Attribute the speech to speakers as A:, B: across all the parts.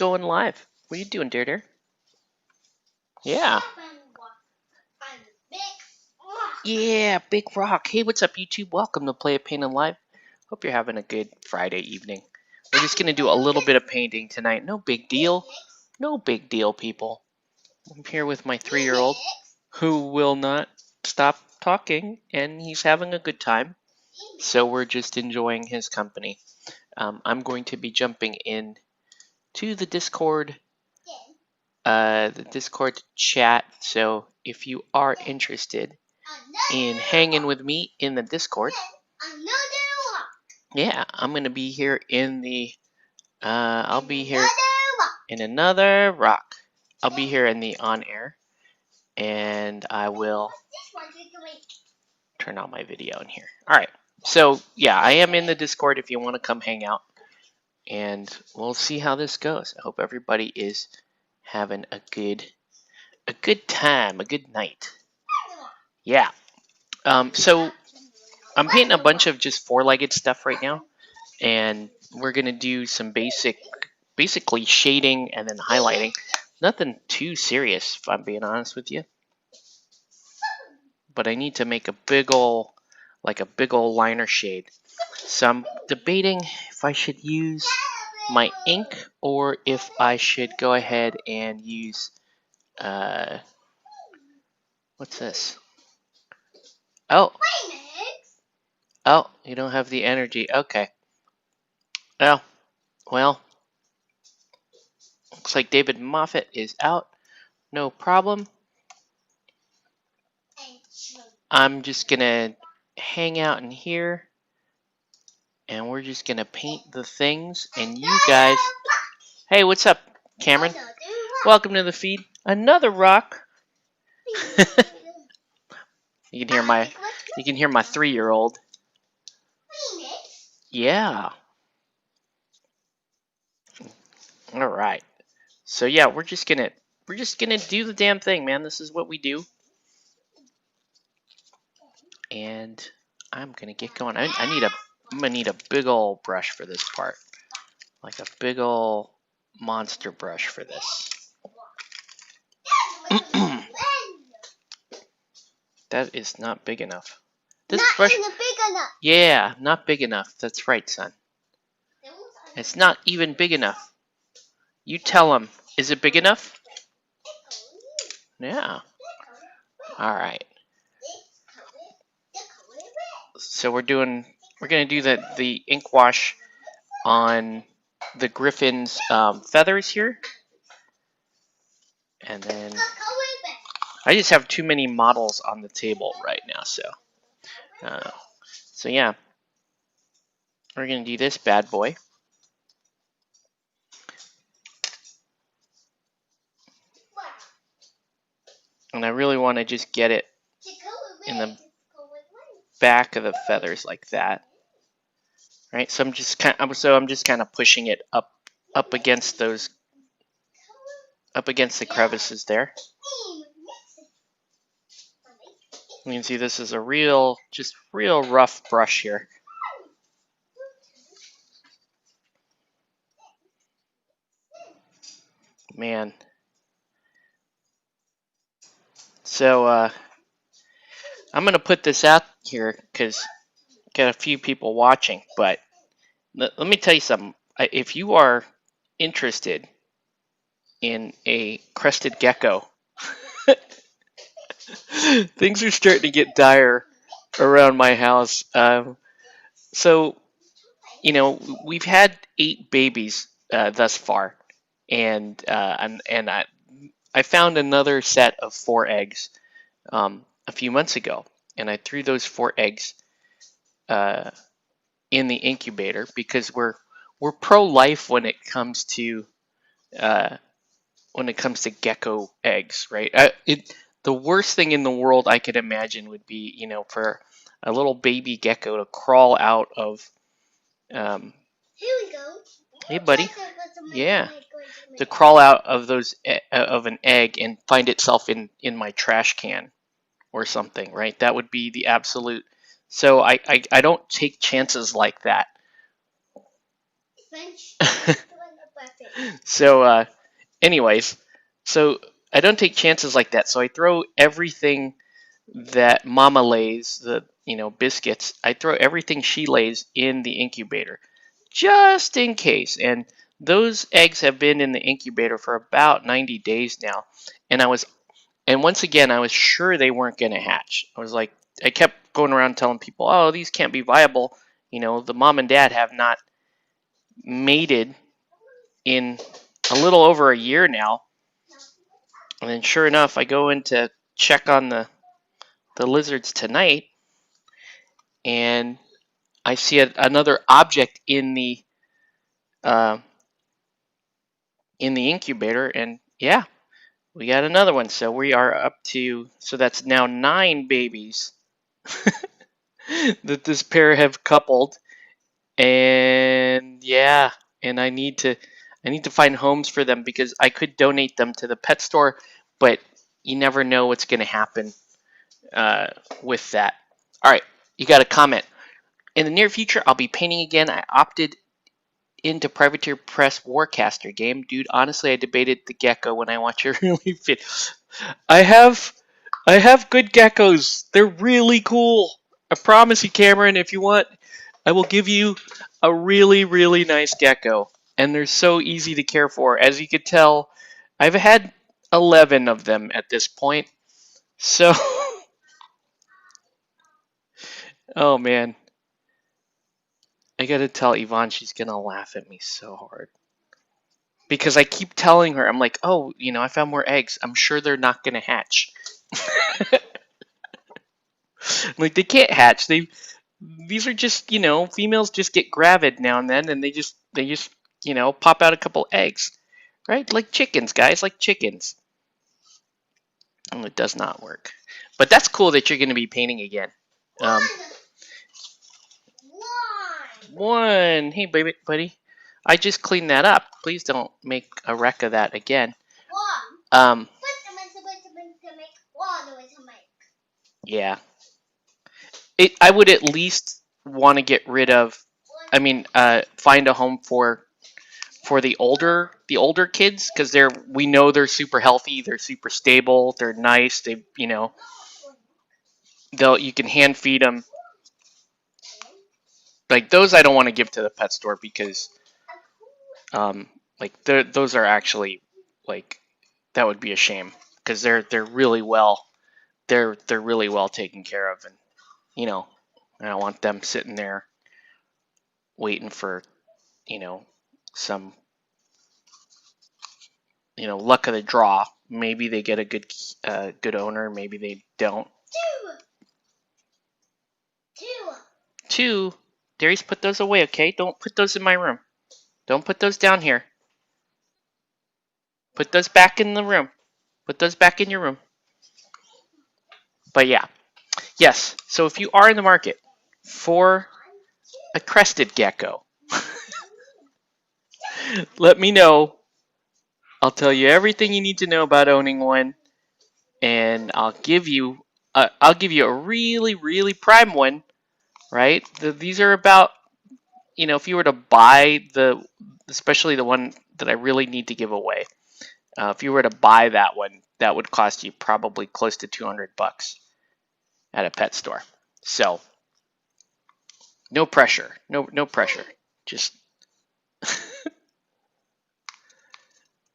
A: Going live. What are you doing, Dare Dare? Yeah. Yeah, Big Rock. Hey, what's up, YouTube? Welcome to Play a Painting Live. Hope you're having a good Friday evening. We're just going to do a little bit of painting tonight. No big deal. No big deal, people. I'm here with my 3-year-old who will not stop talking, and he's having a good time. So we're just enjoying his company. I'm going to be jumping in to the Discord chat. So if you are interested in hanging with me in the Discord, yeah, I'm gonna be here in the I'll be here in another rock. I'll be here in the on air, and I will turn on my video in here. All right. So yeah, I am in the Discord if you want to come hang out, and we'll see how this goes. I hope everybody is having a good time, a good night. Yeah. So I'm painting a bunch of just 4-legged stuff right now, and we're gonna do some basically shading and then highlighting. Nothing too serious, if I'm being honest with you. But I need to make a big ol' liner shade. So I'm debating if I should use my ink or if I should go ahead and use what's this? Oh, you don't have the energy. Okay. Oh, well, looks like David Moffat is out. No problem. I'm just gonna hang out in here, and we're just gonna paint the things, and you guys. Hey, what's up, Cameron? Welcome to the feed. Another rock. You can hear my 3-year-old. Yeah. All right. So yeah, we're just gonna do the damn thing, man. This is what we do. And I'm gonna get going. I'm gonna need a big old brush for this part, like a big old monster brush for this. That is not big enough. This brush, big enough. Yeah, not big enough. That's right, son. It's not even big enough. You tell him. Is it big enough? Yeah. All right. So we're gonna do the ink wash on the Griffin's feathers here, and then I just have too many models on the table right now, so yeah, we're gonna do this bad boy. And I really want to just get it in the back of the feathers like that, right? So I'm just kind of pushing it up against the crevices there. You can see this is a real rough brush here. Man. So I'm gonna put this out here because got a few people watching, but let me tell you something. If you are interested in a crested gecko, things are starting to get dire around my house. So, you know, we've had 8 babies thus far, and I found another set of 4 eggs a few months ago, and I threw those 4 eggs in the incubator because we're pro-life when it comes to gecko eggs, right? The worst thing in the world I could imagine would be, you know, for a little baby gecko to crawl out of. Here we go. Hey, buddy. Yeah, to crawl out of those of an egg and find itself in my trash can or something, right? That would be the absolute. So I don't take chances like that. So, anyways, so I don't take chances like that. So I throw everything that Mama lays, the biscuits. I throw everything she lays in the incubator, just in case. And those eggs have been in the incubator for about 90 days now. And once again, I was sure they weren't going to hatch. I kept going around telling people, "Oh, these can't be viable. The mom and dad have not mated in a little over a year now." And then sure enough, I go in to check on the lizards tonight, and I see another object uh, in the incubator, and yeah, we got another one. So we are up to, so that's now 9 babies that this pair have coupled. And yeah, and I need to find homes for them, because I could donate them to the pet store, but you never know what's going to happen with that. All right, you got a comment. In the near future, I'll be painting again. I opted into Privateer Press Warcaster game. Dude, honestly, I debated the gecko when I watch your really fit. I have good geckos. They're really cool. I promise you, Cameron, if you want, I will give you a really, really nice gecko. And they're so easy to care for. As you could tell, I've had 11 of them at this point. So, oh man. I gotta tell Yvonne, she's gonna laugh at me so hard. Because I keep telling her, I'm like, oh, I found more eggs. I'm sure they're not gonna hatch. Like, they can't hatch. These are just, females just get gravid now and then, and they just pop out a couple eggs, right? Like chickens, guys, like chickens. And it does not work. But that's cool that you're going to be painting again. One. Hey, baby, buddy. I just cleaned that up. Please don't make a wreck of that again. Yeah. I would at least want to get rid of, find a home for the older kids, because we know they're super healthy, they're super stable, they're nice, you can hand feed them. Like those, I don't want to give to the pet store, because those are actually, like, that would be a shame, because they're really well taken care of, and I don't want them sitting there waiting for some luck of the draw. Maybe they get a good owner, maybe they don't. Two. Darius, put those away, okay? Don't put those in my room. Don't put those down here. Put those back in the room. Put those back in your room. But yeah. Yes, so if you are in the market for a crested gecko, let me know. I'll tell you everything you need to know about owning one, and I'll give you a really, really prime one, right? These are about, if you were to buy especially the one that I really need to give away, if you were to buy that one, that would cost you probably close to $200 at a pet store. So, no pressure, no pressure. Just,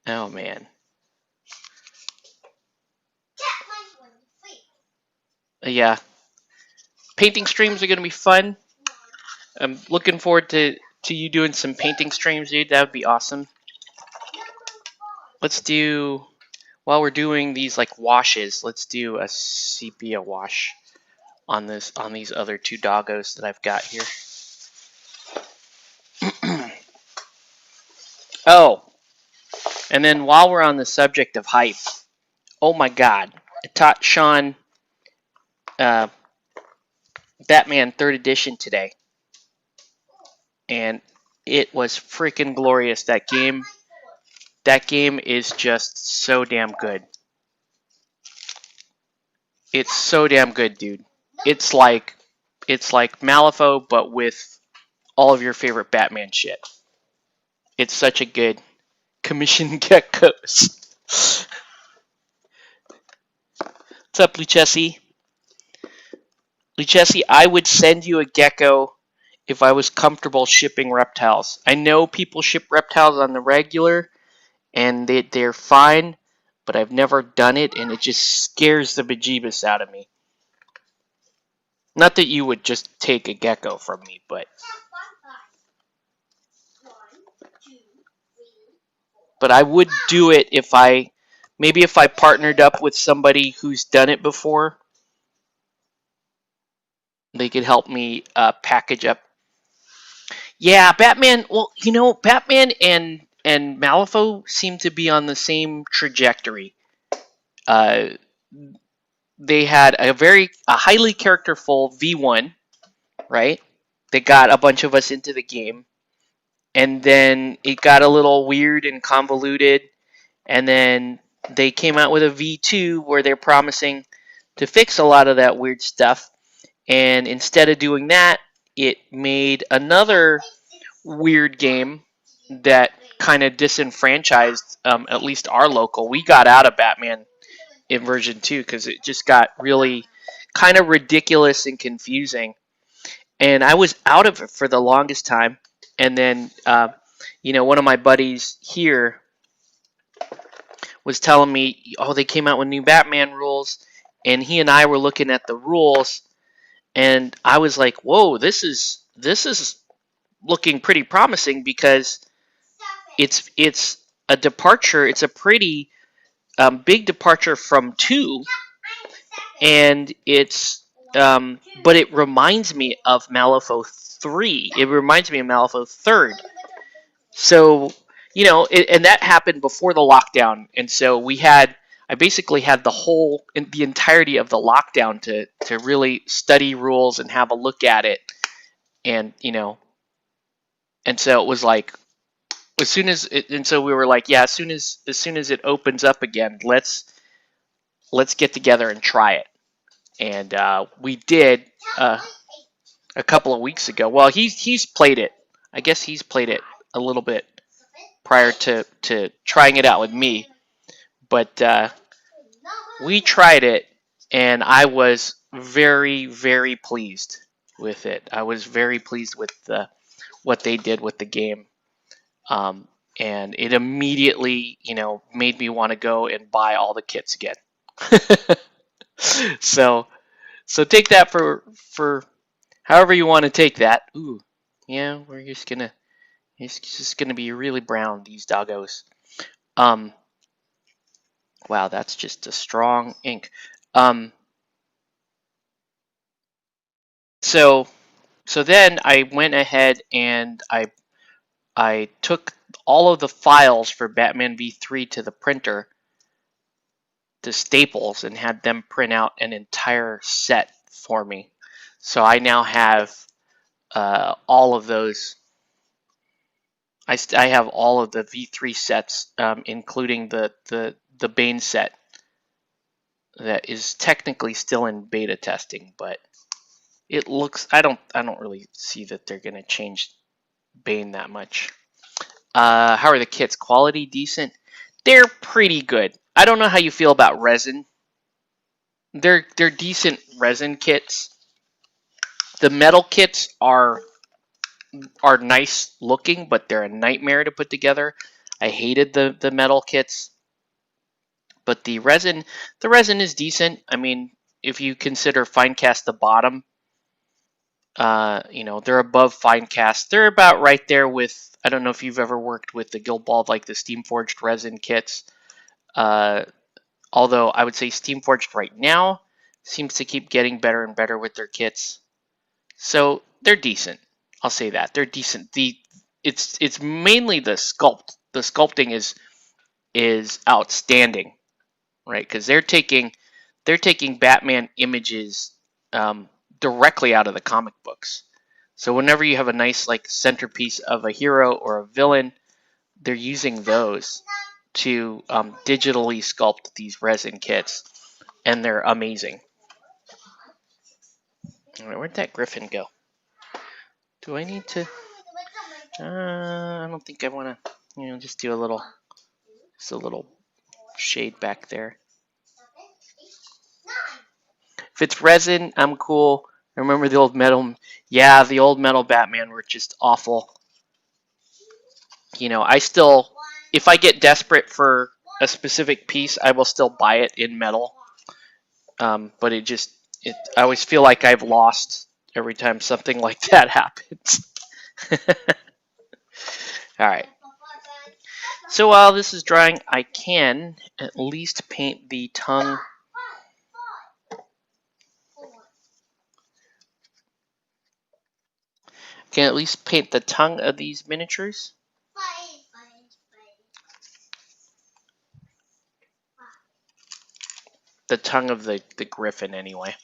A: oh man. Yeah. Painting streams are going to be fun. I'm looking forward to you doing some painting streams, dude. That would be awesome. Let's do, while we're doing these like washes, let's do a sepia wash on these other 2 doggos that I've got here. Oh, and then while we're on the subject of hype, oh my god, I taught Sean Batman 3rd edition today, and it was freaking glorious. That game is just so damn good. It's so damn good, dude. It's like Malifaux, but with all of your favorite Batman shit. It's such a good commission geckos. What's up, Lucchesi? Lucchesi, I would send you a gecko if I was comfortable shipping reptiles. I know people ship reptiles on the regular, and they're fine, but I've never done it, and it just scares the bejeebus out of me. Not that you would just take a gecko from me, but I would do it if I partnered up with somebody who's done it before. They could help me package up. Yeah, Batman. Well, Batman and Malifaux seem to be on the same trajectory. Uh, they had a highly characterful V1, right? They got a bunch of us into the game, and then it got a little weird and convoluted, and then they came out with a V2 where they're promising to fix a lot of that weird stuff, and instead of doing that, it made another weird game that kind of disenfranchised at least our local. We got out of Batman in version 2 because it just got really kind of ridiculous and confusing. And I was out of it for the longest time. And then, one of my buddies here was telling me, oh, they came out with new Batman rules. And he and I were looking at the rules. And I was like, whoa, this is looking pretty promising because it's a departure. It's a pretty big departure from 2. And but it reminds me of Malifaux 3. It reminds me of Malifaux 3rd. So, and that happened before the lockdown. And so I basically had the entirety of the lockdown to really study rules and have a look at it. And, and so it was like, and so we were like, yeah, as soon as it opens up again, let's get together and try it. And we did a couple of weeks ago. Well, he's played it. I guess he's played it a little bit prior to trying it out with me. But we tried it, and I was very, very pleased with it. I was very pleased with what they did with the game. And it immediately, made me want to go and buy all the kits again. So take that for however you want to take that. Ooh, yeah, it's just gonna be really brown, these doggos. Wow, that's just a strong ink. So then I went ahead and I took all of the files for Batman v3 to the printer, to Staples, and had them print out an entire set for me. So I now have all of those. I have all of the V3 sets, including the Bane set that is technically still in beta testing, but it looks. I don't really see that they're gonna change Bane that much. How are the kits? Quality decent? They're pretty good. I don't know how you feel about resin. They're decent resin kits. The metal kits are nice looking, but they're a nightmare to put together. I hated the metal kits, but the resin is decent. I mean, if you consider Finecast the bottom, they're above Finecast. They're about right there with. I don't know if you've ever worked with the Guild Ball, like the Steamforged resin kits. Although I would say Steamforged right now seems to keep getting better and better with their kits. So they're decent. I'll say that. They're decent. It's mainly the sculpt. The sculpting is outstanding, right? Because they're taking Batman images directly out of the comic books. So whenever you have a nice like centerpiece of a hero or a villain, they're using those to digitally sculpt these resin kits, and they're amazing. All right, where'd that griffin go? Do I need to? I don't think I want to. Just do a little Just a little shade back there. If it's resin, I'm cool. I remember the old metal. Yeah, the old metal Batman were just awful. You know, I still, if I get desperate for a specific piece, I will still buy it in metal. But I always feel like I've lost every time something like that happens. All right. So while this is drying, I can at least paint the tongue. Can at least paint the tongue of these miniatures. The tongue of the griffin, anyway.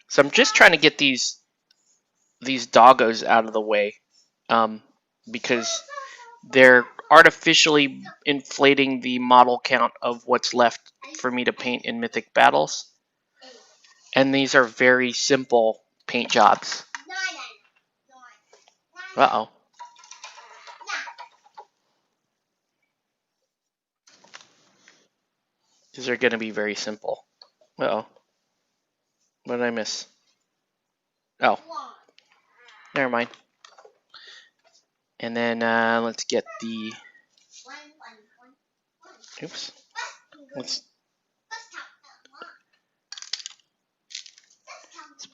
A: So I'm just trying to get these doggos out of the way, because they're artificially inflating the model count of what's left for me to paint in Mythic Battles. And these are very simple paint jobs. Uh-oh. These are going to be very simple. Uh-oh. What did I miss? Oh. Never mind. And then let's get the... Oops. Let's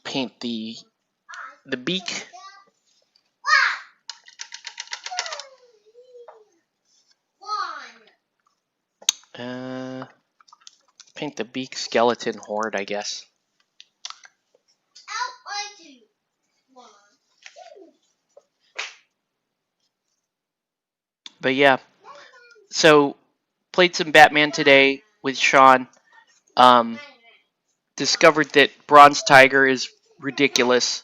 A: paint the beak. Paint the beak skeleton horde, I guess. But yeah, so played some Batman today with Sean. Discovered that Bronze Tiger is ridiculous.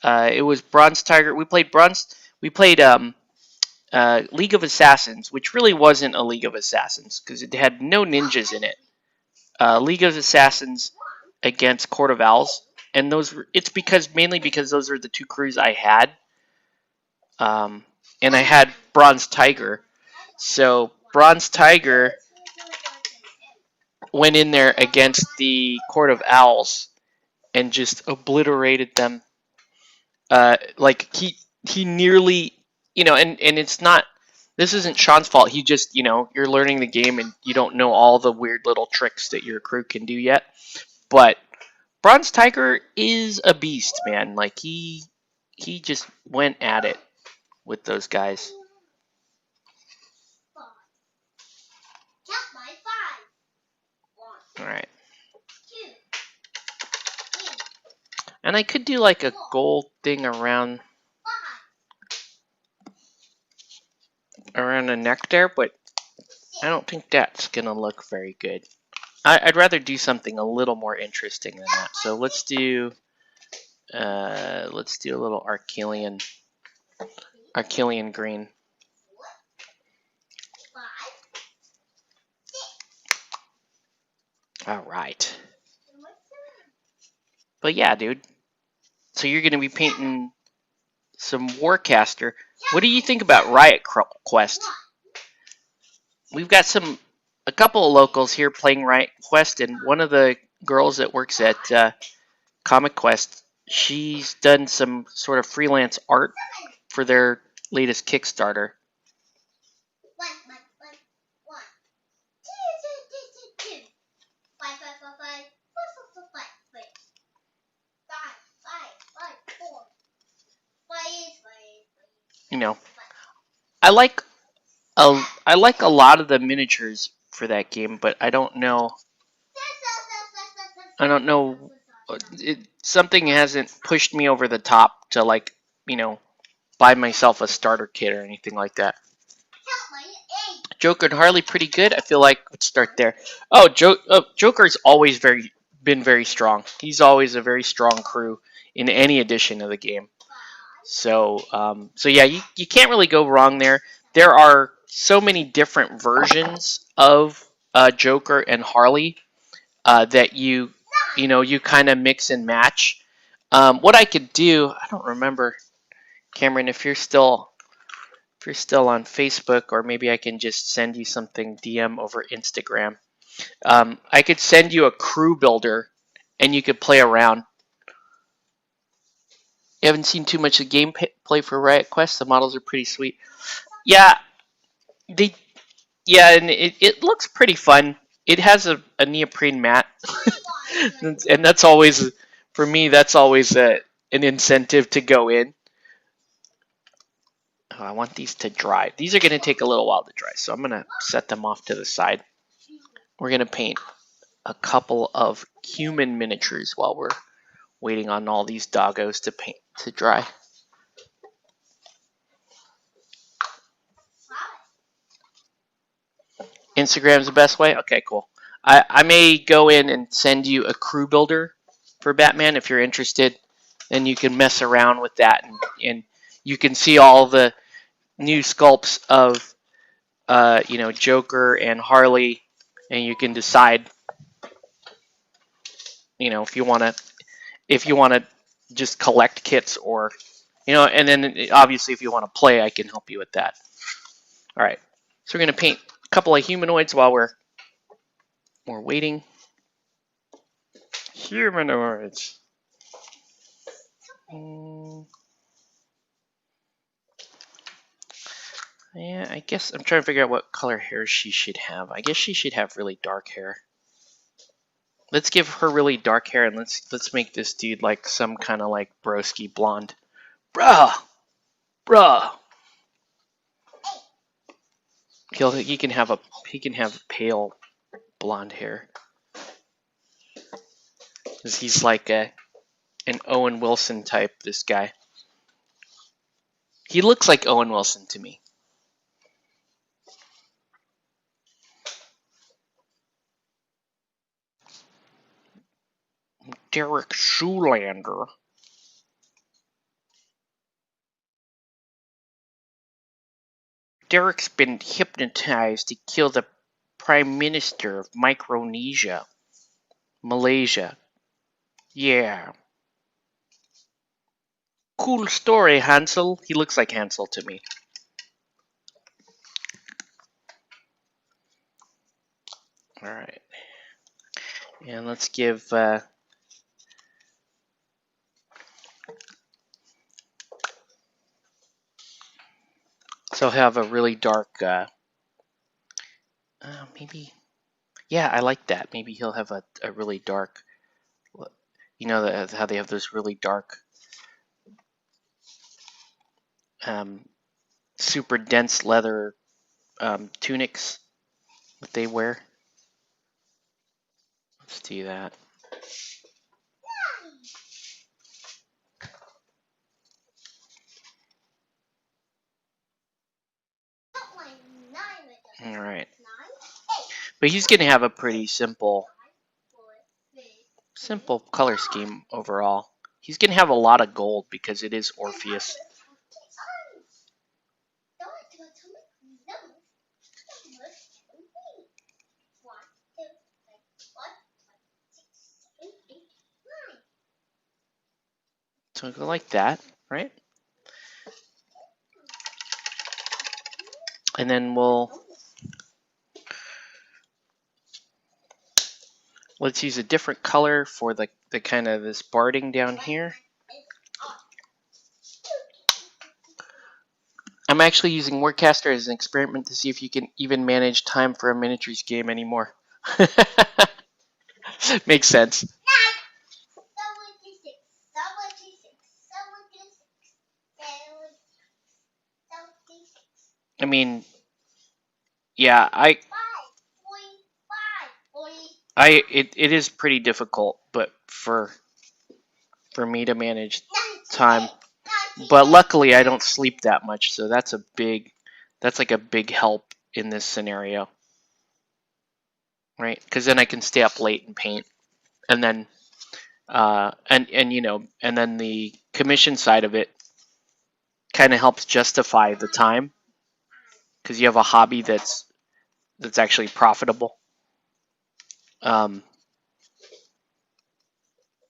A: It was Bronze Tiger. We played League of Assassins, which really wasn't a League of Assassins because it had no ninjas in it. League of Assassins against Court of Owls, and it's mainly because those are the two crews I had. And I had Bronze Tiger. So Bronze Tiger went in there against the Court of Owls and just obliterated them. Like he nearly, and it's not, this isn't Sean's fault. He just, you're learning the game and you don't know all the weird little tricks that your crew can do yet. But Bronze Tiger is a beast, man. Like he just went at it with those guys. Alright. And I could do like a gold thing around the neck there, but I don't think that's gonna look very good. I'd rather do something a little more interesting than that. So let's do a little Archelian green. All right. But yeah, dude. So you're gonna be painting some Warcaster. What do you think about Riot Quest? We've got a couple of locals here playing Riot Quest, and one of the girls that works at Comic Quest, she's done some sort of freelance art for their latest Kickstarter. I like a lot of the miniatures for that game, but I don't know. Something hasn't pushed me over the top to buy myself a starter kit or anything like that. Joker and Harley pretty good. I feel like let's start there. Joker's always been very strong. He's always a very strong crew in any edition of the game. So yeah, you can't really go wrong there. There are so many different versions of Joker and Harley that you kind of mix and match. What I could do, I don't remember, Cameron, if you're still if you're still on Facebook, or maybe I can just send you something DM over Instagram. I could send you a crew builder, and you could play around. You haven't seen too much of gameplay for Riot Quest. The models are pretty sweet. Yeah, and it looks pretty fun. It has a neoprene mat, and that's always, for me, that's always an incentive to go in. Oh, I want these to dry. These are going to take a little while to dry, so I'm going to set them off to the side. We're going to paint a couple of human miniatures while we're waiting on all these doggos to dry. Instagram's the best way? Okay, cool. I may go in and send you a crew builder for Batman if you're interested. And you can mess around with that, and you can see all the new sculpts of Joker and Harley, and you can decide if you want to just collect kits, or and then obviously if you want to play, I can help you with that. All right, so we're going to paint a couple of humanoids while we're waiting. Humanoids. Yeah, I guess I'm trying to figure out what color hair she should have. I guess she should have really dark hair. Let's give her really dark hair, and let's make this dude like some kind of like broski blonde. Bruh! He can have pale blonde hair. 'Cause he's like an Owen Wilson type, this guy. He looks like Owen Wilson to me. Derek Zoolander. Derek's been hypnotized to kill the Prime Minister of Micronesia. Malaysia. Yeah. Cool story, Hansel. He looks like Hansel to me. Alright. And let's give... so he'll have a really dark... maybe... Yeah, I like that. Maybe he'll have a really dark... how they have those really dark... super dense leather tunics that they wear. Let's do that. Alright. But he's going to have a pretty simple color scheme overall. He's going to have a lot of gold because it is Orpheus. So go like that, right? And then let's use a different color for the kind of this barding down here. I'm actually using Warcaster as an experiment to see if you can even manage time for a miniatures game anymore. Makes sense. I mean, yeah, it is pretty difficult, but for me to manage time. But luckily I don't sleep that much, so that's like a big help in this scenario. Right? Because then I can stay up late and paint. And then and then the commission side of it kind of helps justify the time, because you have a hobby that's actually profitable. And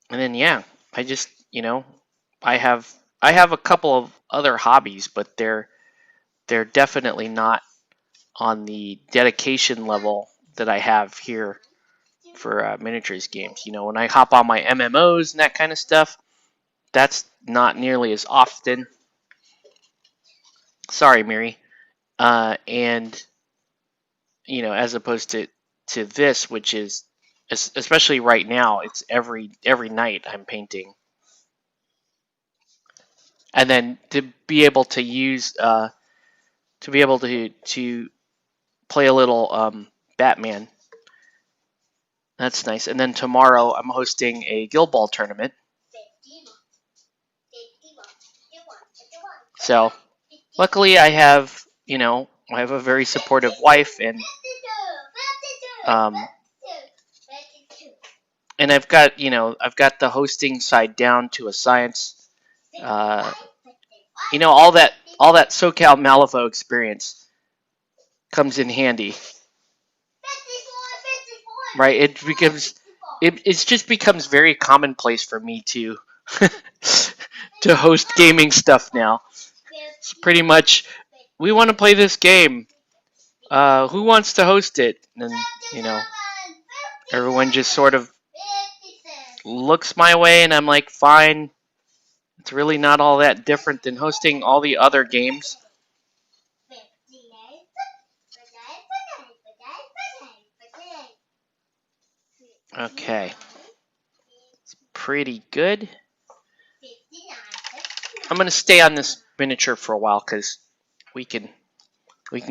A: then yeah, I just I have a couple of other hobbies, but they're they're definitely not on the dedication level that I have here for miniatures games. You know, when I hop on my MMOs and that kind of stuff, that's not nearly as often. Sorry, Miri. And you know, as opposed to this, which is especially right now, it's every night I'm painting, and then to be able to use to be able to play a little Batman. That's nice. And then tomorrow I'm hosting a Guild Ball tournament. So luckily I have, you know, I have a very supportive wife, and and I've got, you know, I've got the hosting side down to a science. You know, all that SoCal Malifaux experience comes in handy, right? It just becomes very commonplace for me to to host gaming stuff now. It's pretty much, we want to play this game. Who wants to host it? And you know, everyone just sort of looks my way, and I'm like, fine. It's really not all that different than hosting all the other games. Okay. It's pretty good. I'm going to stay on this miniature for a while because we can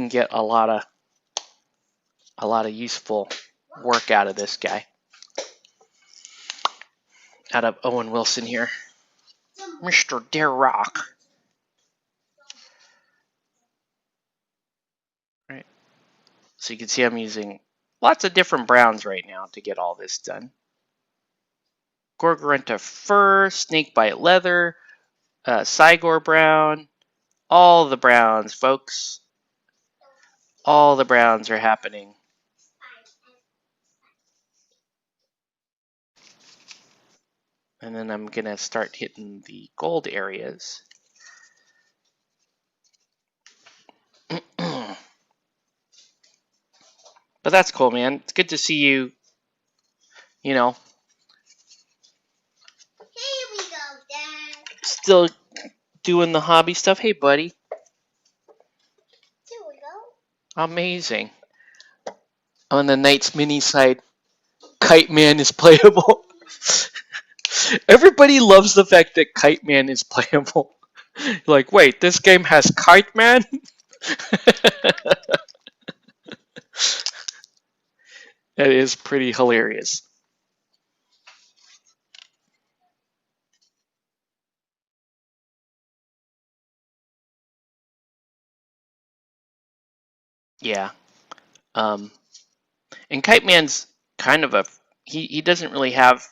A: get a lot of useful work out of this guy. Out of Owen Wilson here. Mr. Darrock. Right. So you can see I'm using lots of different browns right now to get all this done. Gorgorenta fur, snakebite leather, Cygor brown, all the browns, folks. All the browns are happening. And then I'm going to start hitting the gold areas. But that's cool, man. It's good to see you, you know.
B: Here we go, Dad.
A: Still doing the hobby stuff. Hey, buddy.
B: Here we go.
A: Amazing. On the Knights mini side, Kite Man is playable. Everybody loves the fact that Kite Man is playable. Like, wait, this game has Kite Man? That is pretty hilarious. Yeah. And Kite Man's kind of he doesn't really have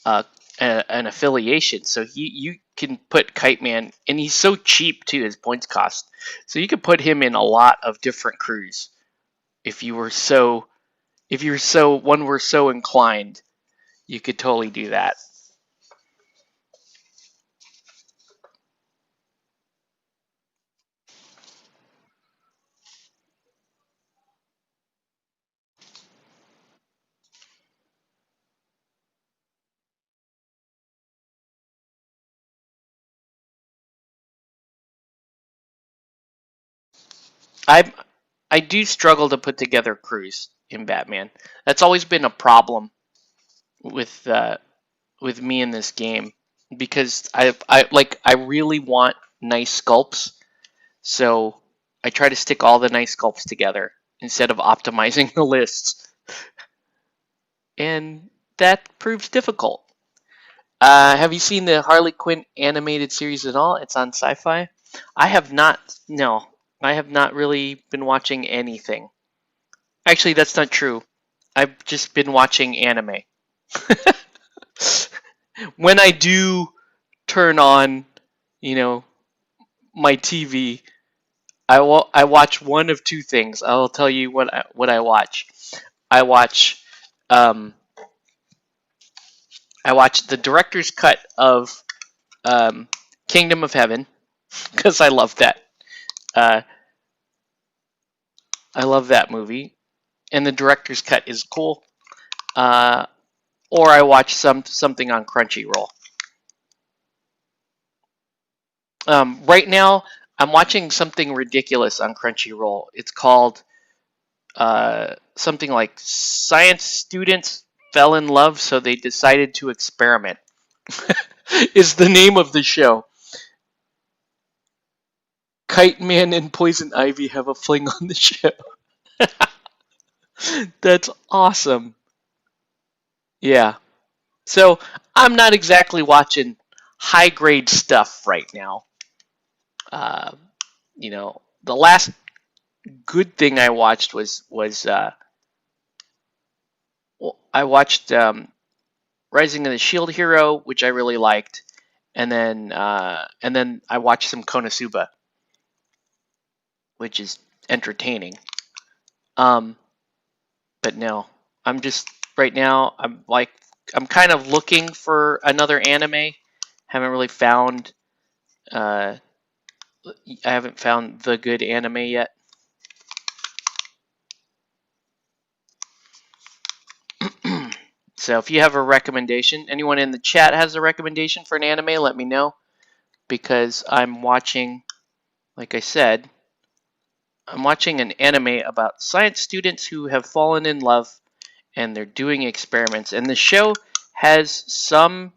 A: an affiliation, so you can put Kite Man, and he's so cheap too, his points cost. So you could put him in a lot of different crews if you were so inclined. You could totally do that. I do struggle to put together crews in Batman. That's always been a problem with me in this game, because I really want nice sculpts, so I try to stick all the nice sculpts together instead of optimizing the lists, and that proves difficult. Have you seen the Harley Quinn animated series at all? It's on Sci-Fi. I have not. No, I have not really been watching anything. Actually, that's not true. I've just been watching anime. When I do turn on, you know, my TV, I watch one of two things. I'll tell you what I watch. I watch um, I watch the director's cut of Kingdom of Heaven because I love that. I love that movie, and the director's cut is cool. Or I watch something on Crunchyroll. Right now, I'm watching something ridiculous on Crunchyroll. It's called something like Science Students Fell in Love, so they decided to experiment. Is the name of the show. Kite Man and Poison Ivy have a fling on the show. That's awesome. Yeah. So I'm not exactly watching high grade stuff right now. Uh, the last good thing I watched was I watched Rising of the Shield Hero, which I really liked, and then I watched some Konosuba, which is entertaining. But no, I'm just right now. I'm kind of looking for another anime. Haven't really found. I haven't found the good anime yet. So if you have a recommendation, anyone in the chat has a recommendation for an anime, let me know. Because I'm watching, like I said, I'm watching an anime about science students who have fallen in love and they're doing experiments. And the show has some,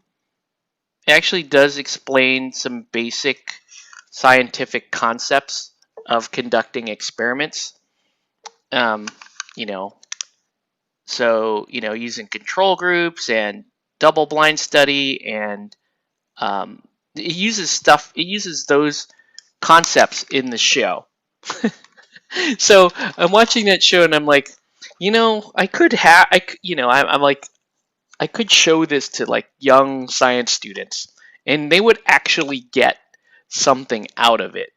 A: it actually does explain some basic scientific concepts of conducting experiments. Um, you know, using control groups and double blind study, and it uses those concepts in the show. So I'm watching that show and I'm like, I could have, I'm like, I could show this to like young science students and they would actually get something out of it.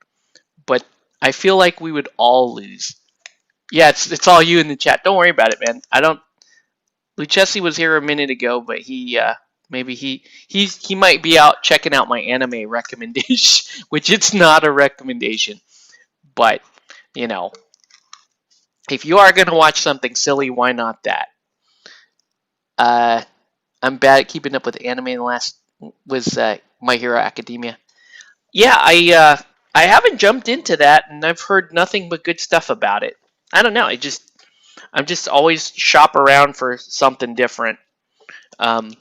A: But I feel like we would all lose. Yeah, it's all you in the chat. Don't worry about it, man. I don't. Lucchesi was here a minute ago, but maybe he might be out checking out my anime recommendation, which it's not a recommendation. But you know, if you are gonna watch something silly, why not that? I'm bad at keeping up with anime. The last was My Hero Academia. Yeah, I haven't jumped into that, and I've heard nothing but good stuff about it. I don't know. I'm just always shop around for something different. Um,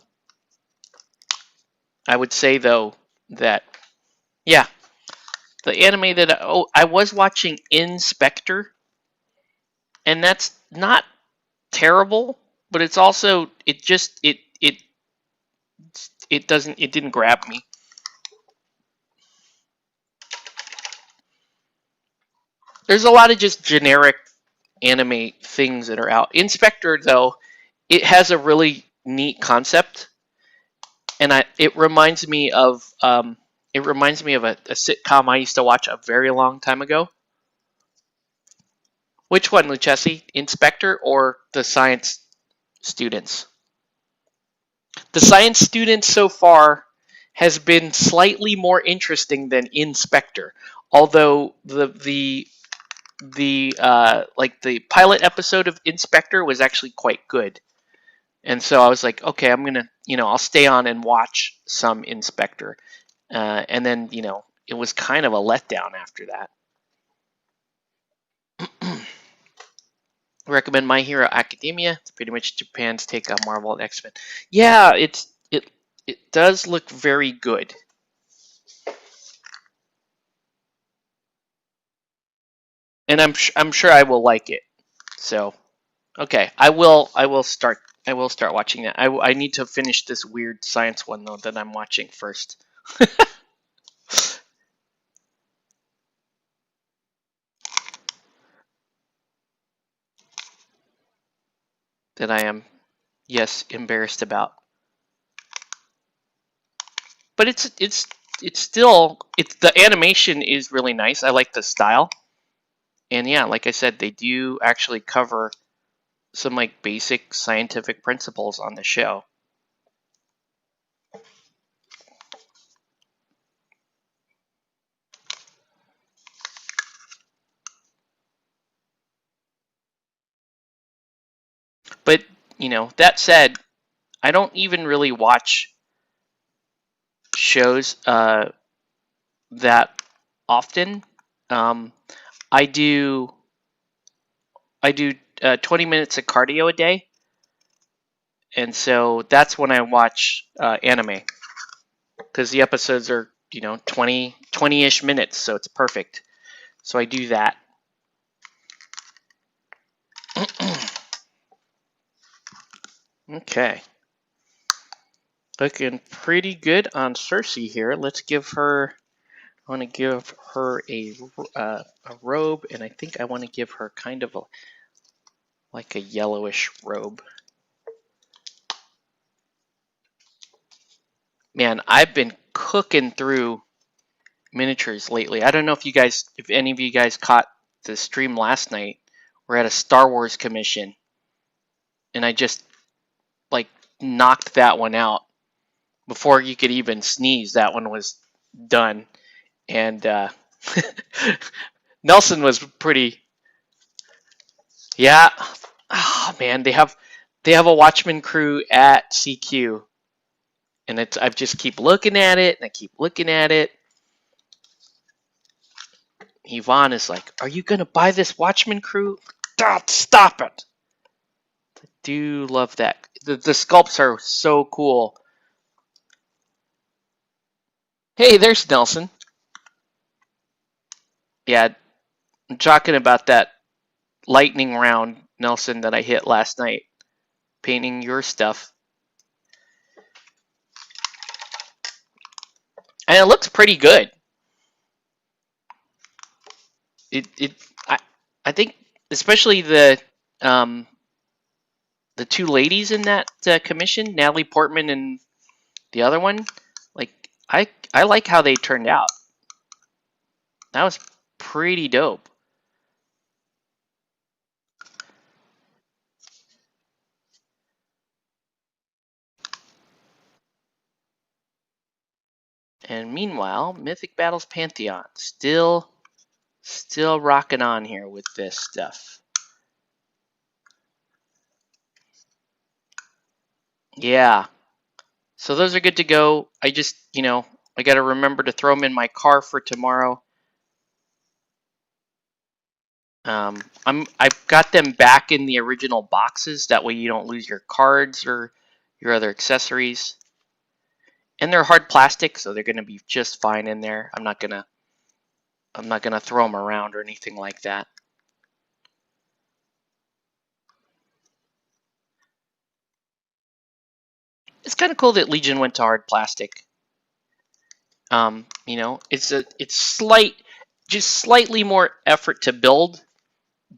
A: I would say though that yeah, the anime that I was watching Inspector, and that's not terrible, but it's also it didn't grab me. There's a lot of just generic anime things that are out. Inspector though, it has a really neat concept, and it reminds me of a sitcom I used to watch a very long time ago. Which one, Lucchesi? Inspector or the science students? The science students so far has been slightly more interesting than Inspector, although the pilot episode of Inspector was actually quite good. And so I was like, okay, I'm gonna, I'll stay on and watch some Inspector. And then, it was kind of a letdown after that. Recommend My Hero Academia. It's pretty much Japan's take on Marvel and X-Men. Yeah, it does look very good. And I'm sure I will like it. So, okay, I will start watching that. I need to finish this weird science one though that I'm watching first. That I am, yes, embarrassed about. But it's still the animation is really nice. I like the style. And yeah, like I said, they do actually cover some like basic scientific principles on the show. But, you know, that said, I don't even really watch shows that often. I do 20 minutes of cardio a day, and so that's when I watch anime, because the episodes are, you know, 20-ish minutes, so it's perfect. So I do that. Okay. Looking pretty good on Cersei here. Let's give her, I want to give her a robe, and I think I want to give her kind of like a yellowish robe. Man, I've been cooking through miniatures lately. I don't know if any of you guys caught the stream last night. We're at a Star Wars commission, and I just like knocked that one out before you could even sneeze. That one was done, and Nelson was pretty. Yeah, oh man, they have a Watchmen crew at CQ, and I just keep looking at it, and I keep looking at it. Yvonne is like, "Are you gonna buy this Watchmen crew? Stop it!" I do love that. The sculpts are so cool. Hey, there's Nelson. Yeah, I'm talking about that lightning round, Nelson, that I hit last night, painting your stuff. And it looks pretty good. I think especially the two ladies in that commission, Natalie Portman and the other one, like I like how they turned out. That was pretty dope. And meanwhile, Mythic Battles Pantheon still rocking on here with this stuff. Yeah. So those are good to go. I just, you know, I got to remember to throw them in my car for tomorrow. I've got them back in the original boxes. That way you don't lose your cards or your other accessories. And they're hard plastic, so they're going to be just fine in there. I'm not gonna throw them around or anything like that. It's kind of cool that Legion went to hard plastic. You know, it's just slightly more effort to build,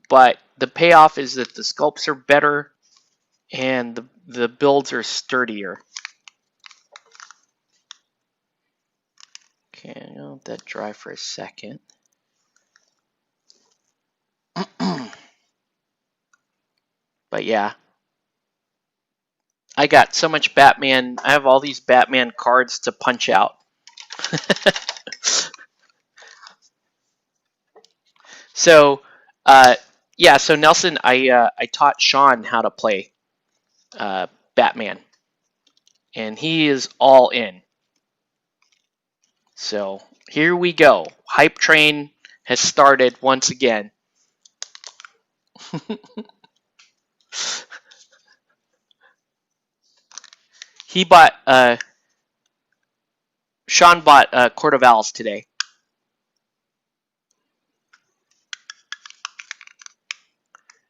A: but the payoff is that the sculpts are better and the builds are sturdier. Okay, I'll let that dry for a second. But yeah, I got so much Batman. I have all these Batman cards to punch out. So, yeah. So Nelson, I taught Sean how to play Batman, and he is all in. So here we go. Hype train has started once again. He bought Sean bought Court of Owls today.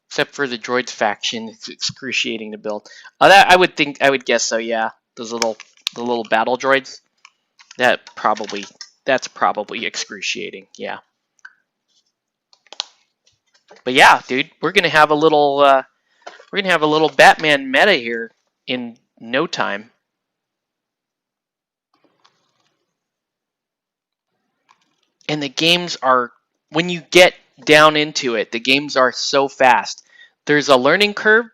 A: Except for the droids faction, it's excruciating to build. That I would guess so. Yeah, the little battle droids. That's probably excruciating. Yeah. But yeah, dude, we're gonna have a little Batman meta here in no time. And the games are, when you get down into it, the games are so fast. There's a learning curve.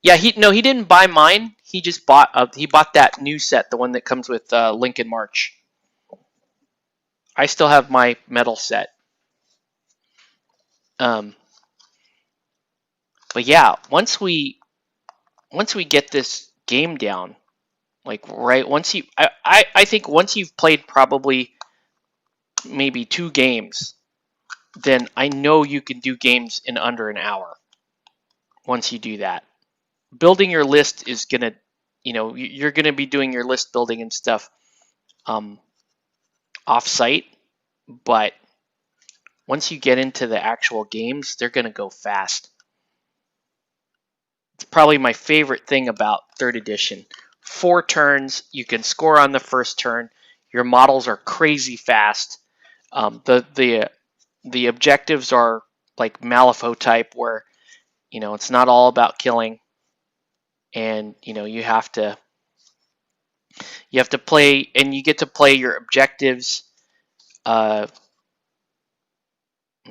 A: Yeah, he didn't buy mine. He just bought that new set, the one that comes with Lincoln March. I still have my metal set. But yeah, once we once we get this game down, like right once you, I think once you've played probably maybe 2 games, then I know you can do games in under an hour. Once you do that, building your list is gonna, you're gonna be doing your list building and stuff off-site, but once you get into the actual games, they're gonna go fast. It's probably my favorite thing about 3rd edition. 4 turns, you can score on the first turn. Your models are crazy fast. The objectives are like Malifaux type, where it's not all about killing, and you have to play, and you get to play your objectives. In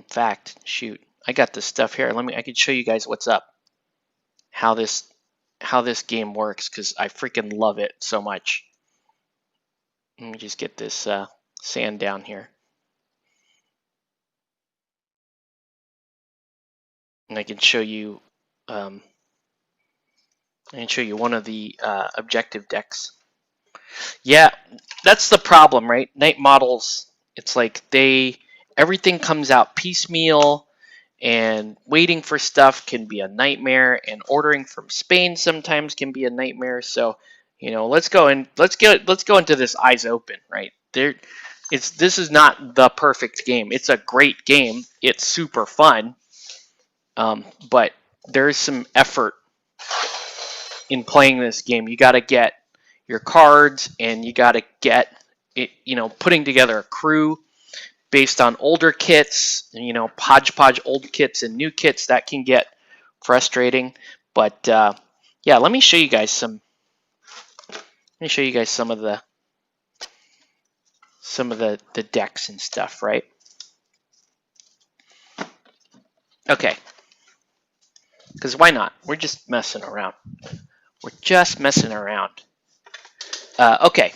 A: fact, shoot, I got this stuff here. I can show you guys what's up, how this game works, because I freaking love it so much. Let me just get this sand down here. And I can show you one of the objective decks. Yeah, that's the problem, right? Night models, it's like everything comes out piecemeal, and waiting for stuff can be a nightmare, and ordering from Spain sometimes can be a nightmare. So, let's go into this eyes open, right? This is not the perfect game. It's a great game. It's super fun. But there's some effort in playing this game. You got to get your cards, and you got to get it, putting together a crew based on older kits, hodgepodge old kits and new kits. That can get frustrating. But yeah, let me show you guys some of the decks and stuff, right? Okay. Because why not? We're just messing around. Okay.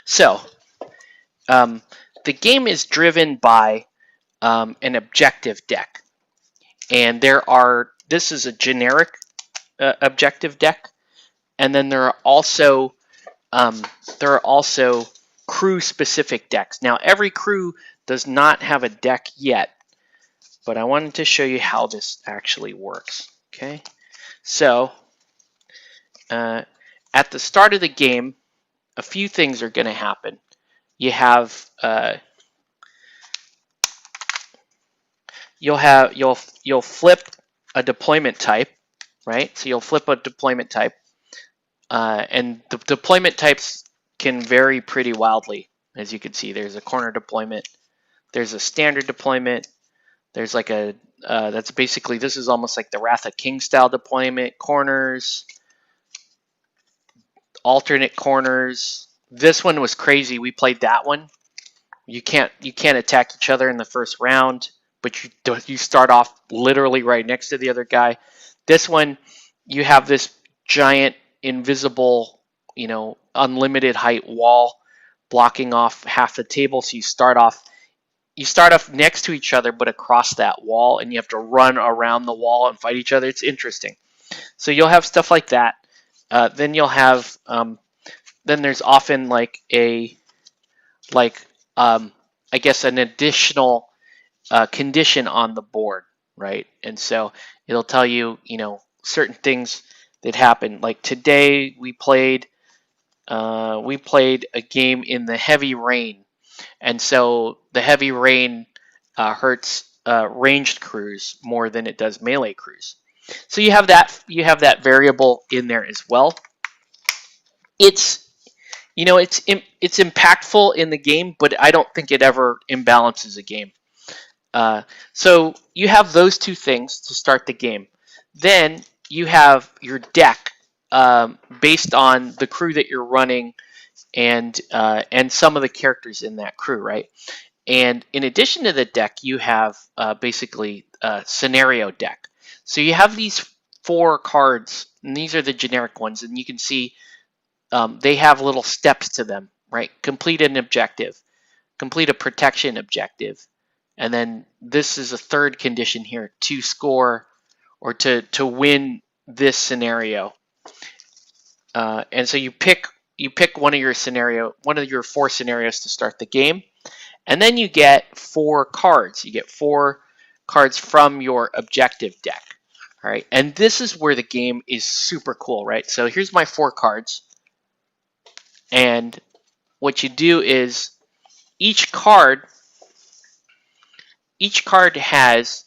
A: So, the game is driven by an objective deck, and this is a generic objective deck, and then there are also crew-specific decks. Now, every crew does not have a deck yet, but I wanted to show you how this actually works. Okay, so at the start of the game, a few things are going to happen. You'll flip a deployment type, right? So you'll flip a deployment type, and the deployment types can vary pretty wildly. As you can see, there's a corner deployment, there's a standard deployment, there's like this is almost like the Wrath of King style deployment, corners, alternate corners. This one was crazy. We played that one. You can't attack each other in the first round, but you start off literally right next to the other guy. This one, you have this giant invisible, unlimited height wall blocking off half the table. So you start off next to each other, but across that wall, and you have to run around the wall and fight each other. It's interesting. So you'll have stuff like that. Then you'll have then there's often I guess an additional condition on the board, right? And so it'll tell you, certain things that happen. Like today, we played a game in the heavy rain, and so the heavy rain hurts ranged crews more than it does melee crews. So you have that variable in there as well. It's impactful in the game, but I don't think it ever imbalances a game. So you have those two things to start the game. Then you have your deck based on the crew that you're running and some of the characters in that crew, right? And in addition to the deck, you have basically a scenario deck. So you have these 4 cards, and these are the generic ones, and you can see they have little steps to them, right? Complete an objective, complete a protection objective, and then this is a third condition here, to score or to win this scenario. And so you pick one of your 4 scenarios to start the game, and then you get 4 cards. You get 4 cards from your objective deck. All right, and this is where the game is super cool, right? So here's my 4 cards, and what you do is each card has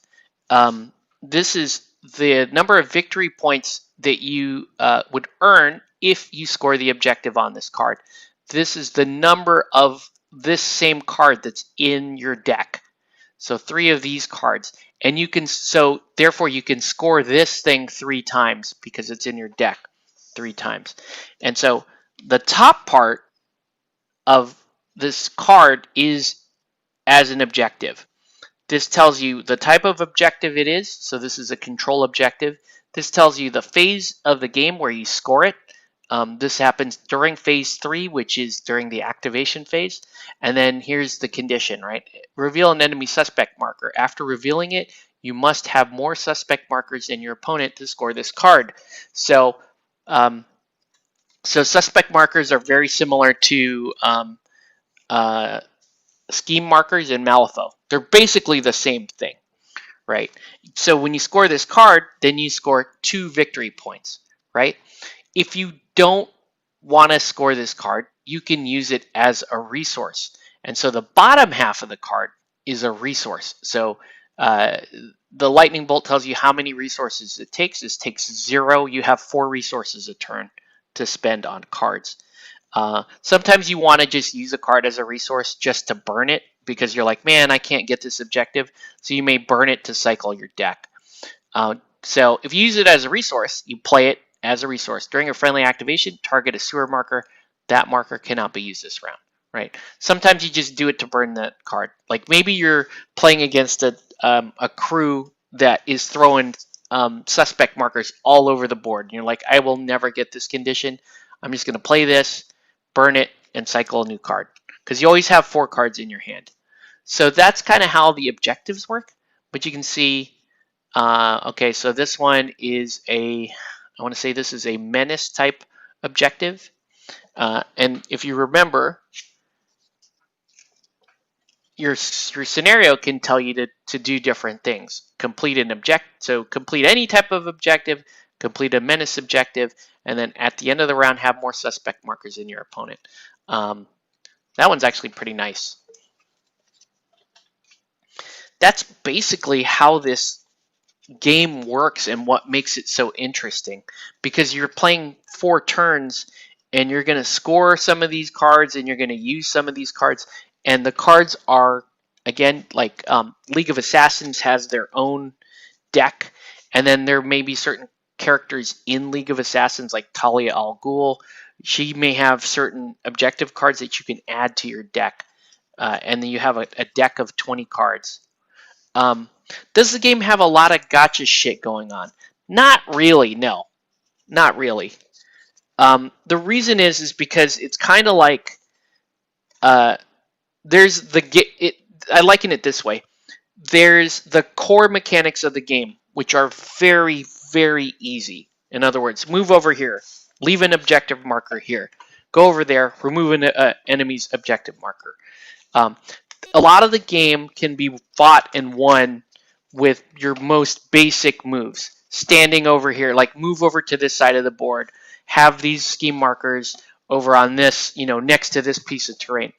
A: this is the number of victory points that you would earn if you score the objective on this card. This is the number of this same card that's in your deck. So 3 of these cards, and therefore you can score this thing 3 times because it's in your deck 3 times. And so the top part of this card is as an objective. This tells you the type of objective it is. So this is a control objective. This tells you the phase of the game where you score it. This happens during phase 3, which is during the activation phase. And then here's the condition, right? Reveal an enemy suspect marker. After revealing it, you must have more suspect markers than your opponent to score this card. So, suspect markers are very similar to scheme markers in Malifaux. They're basically the same thing, right? So when you score this card, then you score 2 victory points, right? If you don't want to score this card, you can use it as a resource. And so the bottom half of the card is a resource. So the lightning bolt tells you how many resources it takes. This takes 0. You have 4 resources a turn to spend on cards. Sometimes you want to just use a card as a resource just to burn it because you're like, man, I can't get this objective. So you may burn it to cycle your deck. So if you use it as a resource, you play it as a resource. During a friendly activation, target a sewer marker. That marker cannot be used this round, right? Sometimes you just do it to burn that card. Like maybe you're playing against a crew that is throwing suspect markers all over the board. And you're like, I will never get this condition. I'm just going to play this, burn it, and cycle a new card. Because you always have 4 cards in your hand. So that's kind of how the objectives work. But you can see, okay, so this one is I want to say this is a menace type objective. And if you remember, your scenario can tell you to do different things. Complete any type of objective, complete a menace objective, and then at the end of the round have more suspect markers than your opponent. That one's actually pretty nice. That's basically how this game works and what makes it so interesting, because you're playing 4 turns and you're going to score some of these cards and you're going to use some of these cards, and the cards are, again, like League of Assassins has their own deck, and then there may be certain characters in League of Assassins like Talia al Ghul. She may have certain objective cards that you can add to your deck, and then you have a deck of 20 cards. Does the game have a lot of gotcha shit going on? Not really, no. Not really. The reason is because it's kind of like there's I liken it this way. There's the core mechanics of the game, which are very, very easy. In other words, move over here, leave an objective marker here, go over there, remove an enemy's objective marker. A lot of the game can be fought and won with your most basic moves. Standing over here, like move over to this side of the board, have these scheme markers over on this, next to this piece of terrain.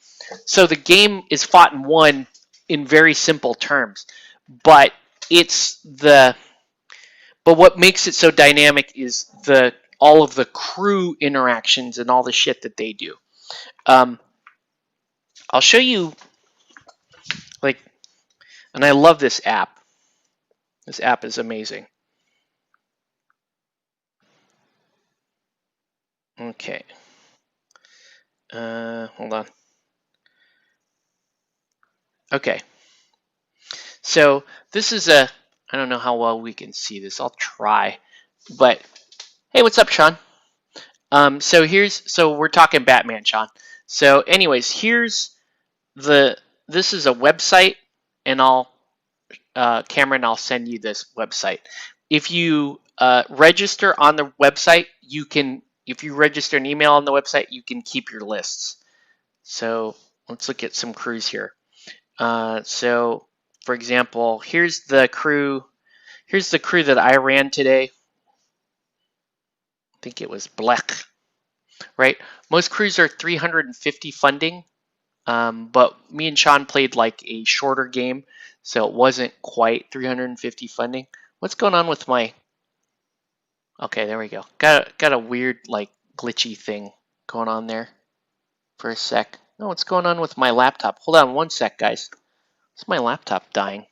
A: So the game is fought and won in very simple terms, but what makes it so dynamic is all of the crew interactions and all the shit that they do. I'll show you, and I love this app. This app is amazing. Okay. Hold on. Okay. So this is I don't know how well we can see this. I'll try. But hey, what's up, Sean? So we're talking Batman, Sean. So anyways, this is a website, and Cameron, I'll send you this website. If you register on the website, you can, if you register an email on the website, you can keep your lists. So let's look at some crews here. So for example, here's the crew that I ran today. I think it was Black, right? Most crews are 350 funding, but me and Sean played like a shorter game, so it wasn't quite 350 funding. What's going on with my... Okay, there we go. Got a weird, like, glitchy thing going on there for a sec. No, what's going on with my laptop? Hold on one sec, guys. Is my laptop dying?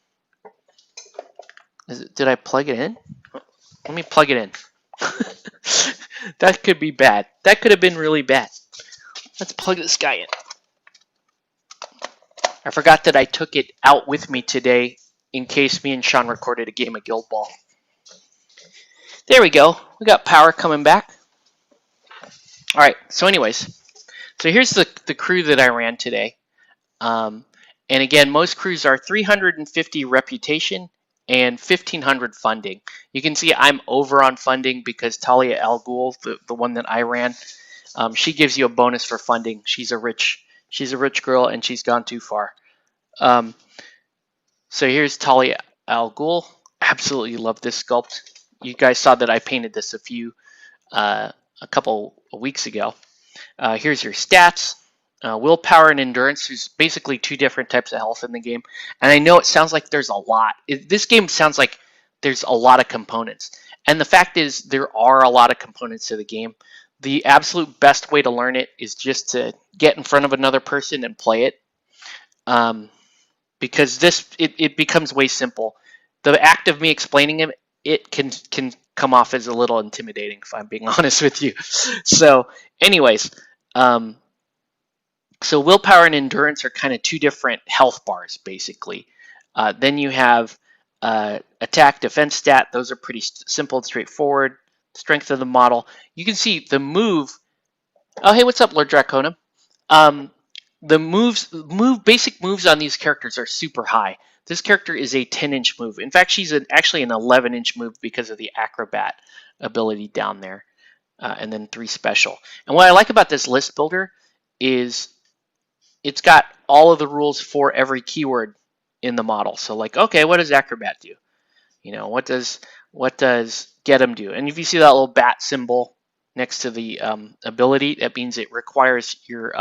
A: Did I plug it in? Let me plug it in. That could be bad. That could have been really bad. Let's plug this guy in. I forgot that I took it out with me today in case me and Sean recorded a game of Guild Ball. There we go. We got power coming back. All right. So anyways, so here's the crew that I ran today. And again, most crews are 350 reputation and 1,500 funding. You can see I'm over on funding because Talia Al Ghul, the one that I ran, she gives you a bonus for funding. She's a rich girl and she's gone too far. So here's Talia Al Ghul. Absolutely love this sculpt. You guys saw that I painted this a couple of weeks ago. Here's your stats. Willpower and endurance. There's basically two different types of health in the game. And I know it sounds like there's a lot. This game sounds like there's a lot of components. And the fact is there are a lot of components to the game. The absolute best way to learn it is just to get in front of another person and play it. Because it becomes way simple. The act of me explaining it can come off as a little intimidating, if I'm being honest with you. So anyways, so willpower and endurance are kind of two different health bars, basically. Then you have attack, defense stat. Those are pretty simple and straightforward. Strength of the model. You can see the move. Oh, hey, what's up, Lord Dracona? The basic moves on these characters are super high. This character is a 10-inch move. In fact, she's actually an 11-inch move because of the acrobat ability down there. And then 3 special. And what I like about this list builder is it's got all of the rules for every keyword in the model. So like, okay, what does acrobat do? You know, what does get him do? And if you see that little bat symbol next to the ability, that means it requires your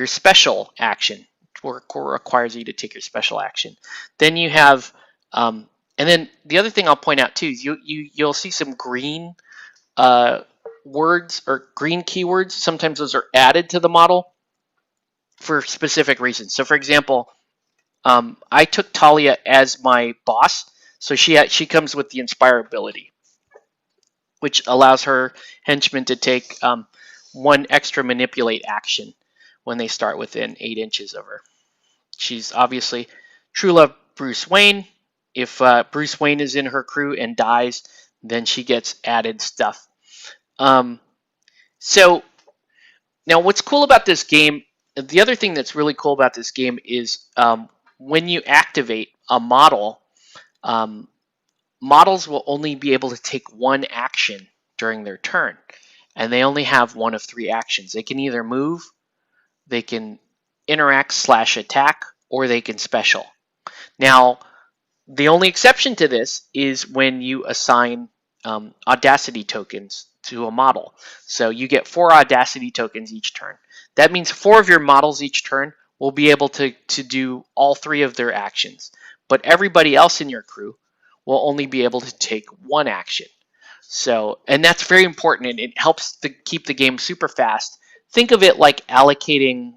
A: special action, or requires you to take your special action. Then you have, and then the other thing I'll point out too is you'll see some green words or green keywords. Sometimes those are added to the model for specific reasons. So for example, I took Talia as my boss, so she comes with the Inspire ability, which allows her henchmen to take 1 extra manipulate action when they start within 8 inches of her. She's obviously True Love Bruce Wayne. If Bruce Wayne is in her crew and dies, then she gets added stuff. So now what's cool about this game, the other thing that's really cool about this game is when you activate a model, models will only be able to take 1 action during their turn. And they only have 1 of 3 actions. They can either move, they can interact / attack, or they can special. Now, the only exception to this is when you assign Audacity tokens to a model. So you get 4 Audacity tokens each turn. That means 4 of your models each turn will be able to do all 3 of their actions. But everybody else in your crew will only be able to take 1 action. So, and that's very important, and it helps to keep the game super fast. Think of it like allocating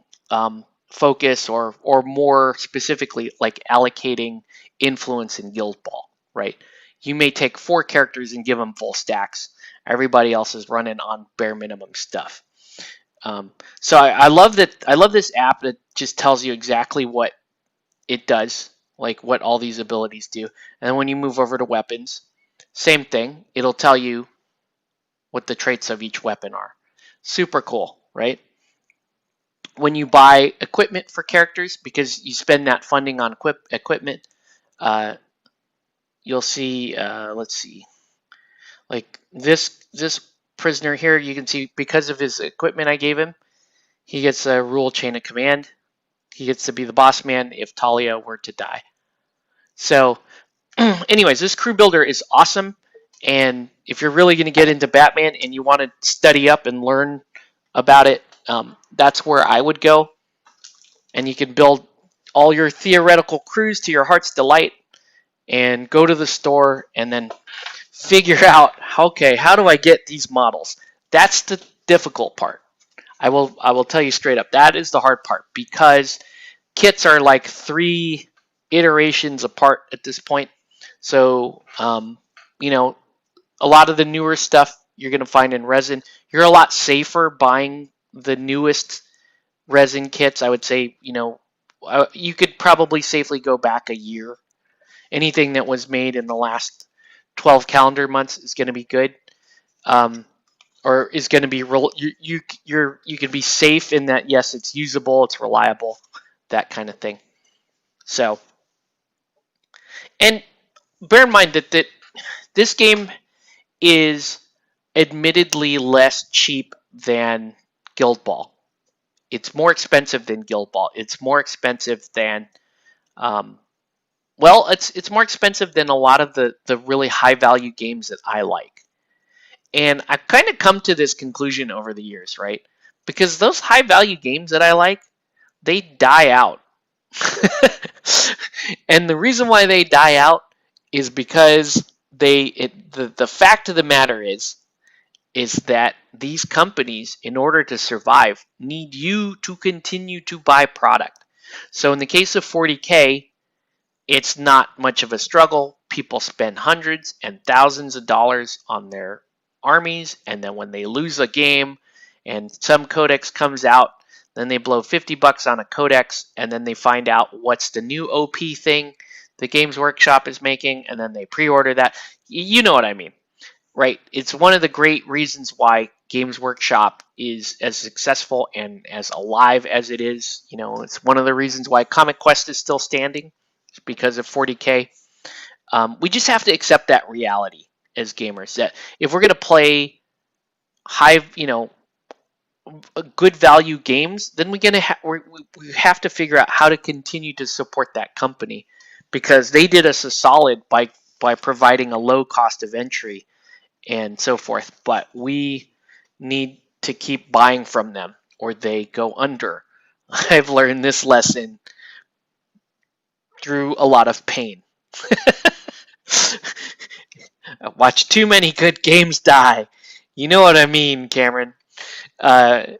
A: focus, or more specifically, like allocating influence in Guild Ball, right? You may take 4 characters and give them full stacks. Everybody else is running on bare minimum stuff. So I love that. I love this app that just tells you exactly what it does, like what all these abilities do. And then when you move over to weapons, same thing. It'll tell you what the traits of each weapon are. Super cool, right? When you buy equipment for characters, because you spend that funding on equipment, you'll see, let's see, like this prisoner here, you can see because of his equipment I gave him, he gets a rule chain of command. He gets to be the boss man if Talia were to die. So anyways, this crew builder is awesome. And if you're really going to get into Batman and you want to study up and learn about it, that's where I would go. And you can build all your theoretical crews to your heart's delight and go to the store and then figure out, okay, how do I get these models? That's the difficult part. I will tell you straight up, that is the hard part, because kits are like 3 iterations apart at this point. So, you know, a lot of the newer stuff you're going to find in resin. You're a lot safer buying the newest resin kits. I would say, you know, you could probably safely go back a year. Anything that was made in the last 12 calendar months is going to be good, or is going to be you can be safe in that. Yes, it's usable, it's reliable, that kind of thing. So, and bear in mind that this game is admittedly less cheap than Guild Ball. It's more expensive than Guild Ball. It's more expensive than, well, it's more expensive than a lot of the really high value games that I like. And I've kind of come to this conclusion over the years, right? Because those high value games that I like, they die out. And the reason why they die out is because the fact of the matter is that these companies, in order to survive, need you to continue to buy product. So in the case of 40K, it's not much of a struggle. People spend hundreds and thousands of dollars on their armies, and then when they lose a game and some codex comes out, then they blow $50 on a codex, and then they find out what's the new OP thing the Games Workshop is making, and then they pre-order that. You know what I mean, right? It's one of the great reasons why Games Workshop is as successful and as alive as it is. You know, it's one of the reasons why Comic Quest is still standing. It's because of 40K. We just have to accept that reality as gamers, that if we're going to play high, you know, good value games, then we have to figure out how to continue to support that company, because they did us a solid by providing a low cost of entry and so forth. But we need to keep buying from them or they go under. I've learned this lesson through a lot of pain. I watched too many good games die. You know what I mean, Cameron. And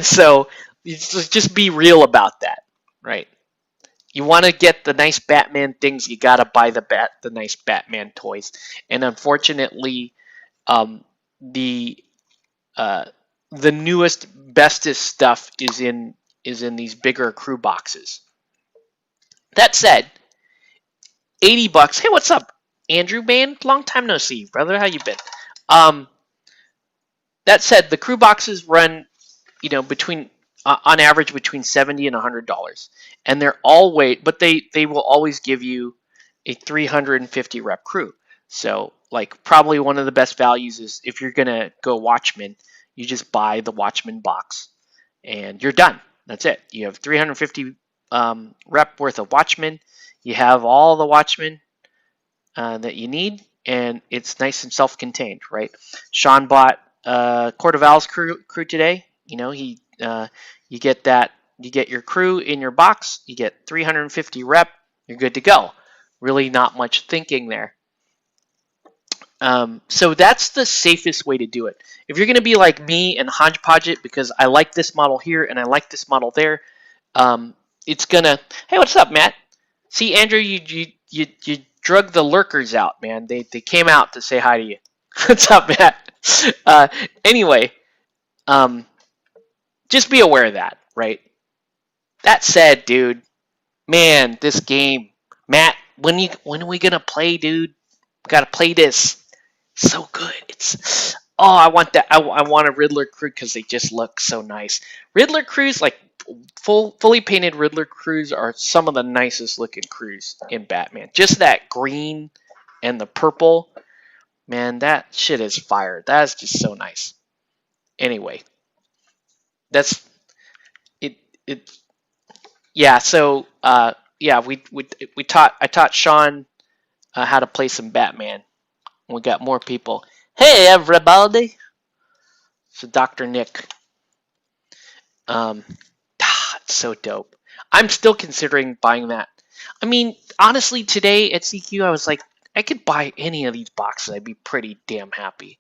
A: so just be real about that, right? You want to get the nice Batman things, you gotta buy the nice Batman toys. And unfortunately, the newest, bestest stuff is in these bigger crew boxes. That said, $80. Hey, what's up, Andrew Man? Long time no see, brother. How you been? That said, the crew boxes run, you know, between on average between $70 and $100, and they're all but they will always give you a 350 rep crew. So, like, probably one of the best values is if you're gonna go Watchmen, you just buy the Watchmen box, and you're done. That's it. You have 350 rep worth of Watchmen. You have all the Watchmen that you need, and it's nice and self-contained, right? Sean bought Court of Owl's crew today. You know, you get that, you get your crew in your box, you get 350 rep, you're good to go. Really not much thinking there. So that's the safest way to do it. If you're going to be like me and hodgepodge it because I like this model here and I like this model there, it's gonna. Hey, what's up, Matt? See, Andrew, you drug the lurkers out, man. They came out to say hi to you. What's up, Matt? Anyway, just be aware of that, right? That said, dude, man, this game, Matt, when are we gonna play, dude? We gotta play this. So good. It's I want that. I want a Riddler crew because they just look so nice. Riddler crews, like fully painted Riddler crews, are some of the nicest looking crews in Batman. Just that green and the purple. Man, that shit is fire. That's just so nice. Anyway, that's it. It yeah. So yeah, I taught Sean how to play some Batman. We got more people. Hey everybody! So Dr. Nick. Um, it's so dope. I'm still considering buying that. I mean, honestly, today at CQ, I was like, I could buy any of these boxes. I'd be pretty damn happy.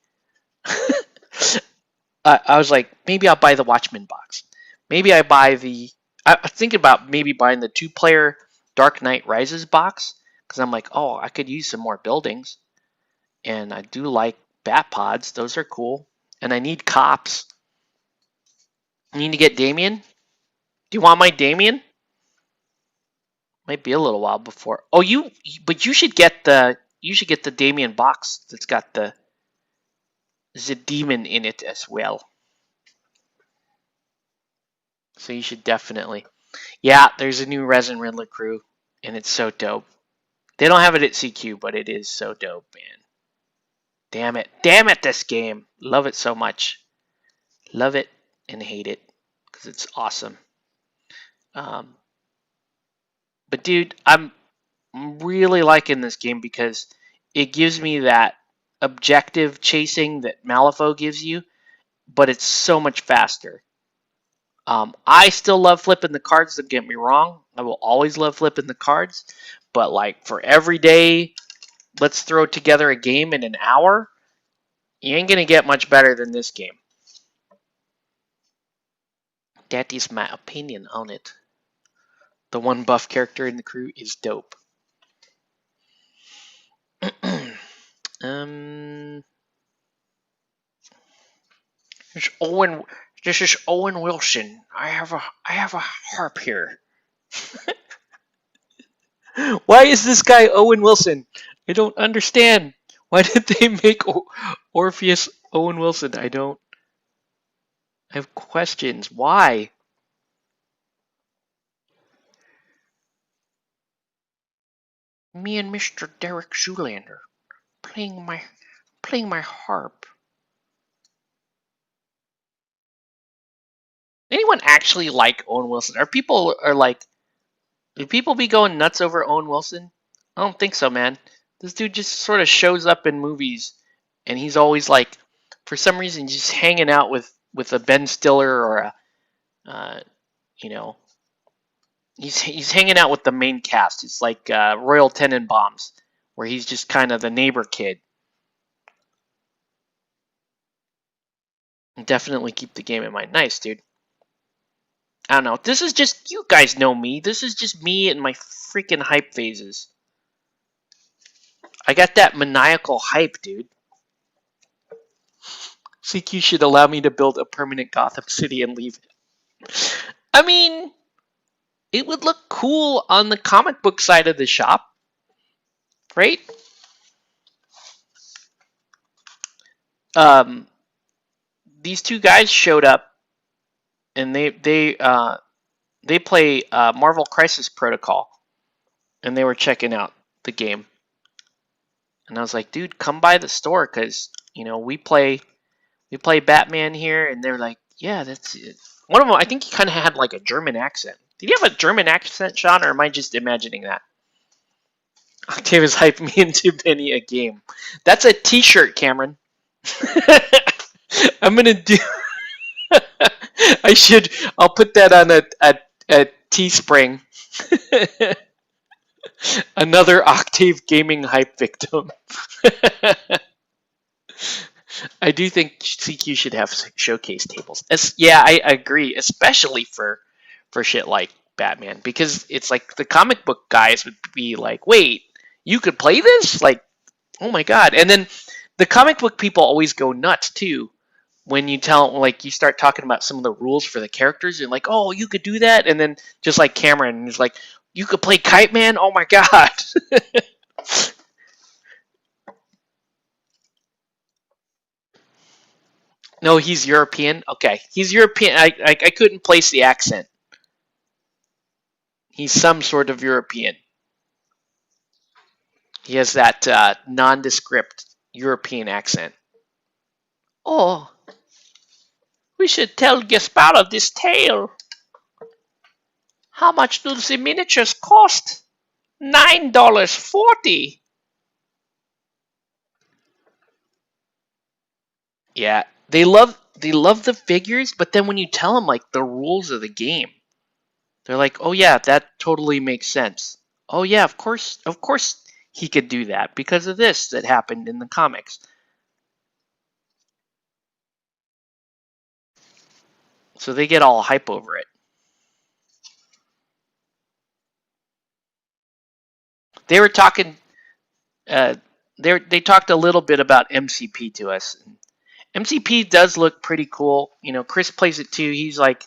A: I was like, maybe I'll buy the Watchmen box. Maybe I buy the. I was thinking about maybe buying the 2-player Dark Knight Rises box because I'm like, oh, I could use some more buildings, and I do like bat pods. Those are cool, and I need cops. I need to get Damien. Do you want my Damien? Might be a little while before. Oh, but you should get the Damien box that's got the demon in it as well. So you should definitely. Yeah, there's a new Resin Riddler crew, and it's so dope. They don't have it at CQ, but it is so dope, man. Damn it, this game. Love it so much. Love it and hate it because it's awesome. But dude, I'm really liking this game because it gives me that objective chasing that Malifaux gives you, but it's so much faster. I still love flipping the cards, don't get me wrong. I will always love flipping the cards, but like for every day, let's throw together a game in an hour, you ain't gonna get much better than this game. That is my opinion on it. The one buff character in the crew is dope. This is Owen Wilson. I have a harp here. Why is this guy Owen Wilson? I don't understand. Why did they make Orpheus Owen Wilson? I have questions. Why? Me and Mr. Derek Zoolander playing my harp. Anyone actually like Owen Wilson? Do people be going nuts over Owen Wilson? I don't think so, man. This dude just sort of shows up in movies, and he's always like, for some reason, just hanging out with a Ben Stiller or a, he's hanging out with the main cast. It's like Royal Tenenbaums, where he's just kind of the neighbor kid. Definitely keep the game in mind. Nice, dude. I don't know. This is just, you guys know me. This is just me and my freaking hype phases. I got that maniacal hype, dude. CQ should allow me to build a permanent Gotham City and leave it. I mean, it would look cool on the comic book side of the shop, right? These two guys showed up, and they play Marvel Crisis Protocol, and they were checking out the game. And I was like, dude, come by the store because we play Batman here, and they're like, yeah, that's it. One of them, I think he kind of had like a German accent. Did you have a German accent, Sean, or am I just imagining that? Octavius hyped me into Benny a game. That's a T-shirt, Cameron. I'm gonna do. I'll put that on a Teespring. Another Octave Gaming hype victim. I do think CQ should have showcase tables. Yeah, I agree, especially for shit like Batman, because it's like the comic book guys would be like, "Wait, you could play this?" Like, oh my god! And then the comic book people always go nuts too when you you start talking about some of the rules for the characters, and like, "Oh, you could do that," and then just like Cameron is like, "You could play Kite Man? Oh my god!" No, he's European. Okay, he's European. I couldn't place the accent. He's some sort of European. He has that nondescript European accent. Oh, we should tell Gasparo this tale. How much do the miniatures cost? $9.40. Yeah, they love the figures, but then when you tell them like the rules of the game, they're like, "Oh yeah, that totally makes sense. Oh yeah, of course he could do that because of this that happened in the comics." So they get all hype over it. They were talking. They talked a little bit about MCP to us. MCP does look pretty cool. You know, Chris plays it too. He's like,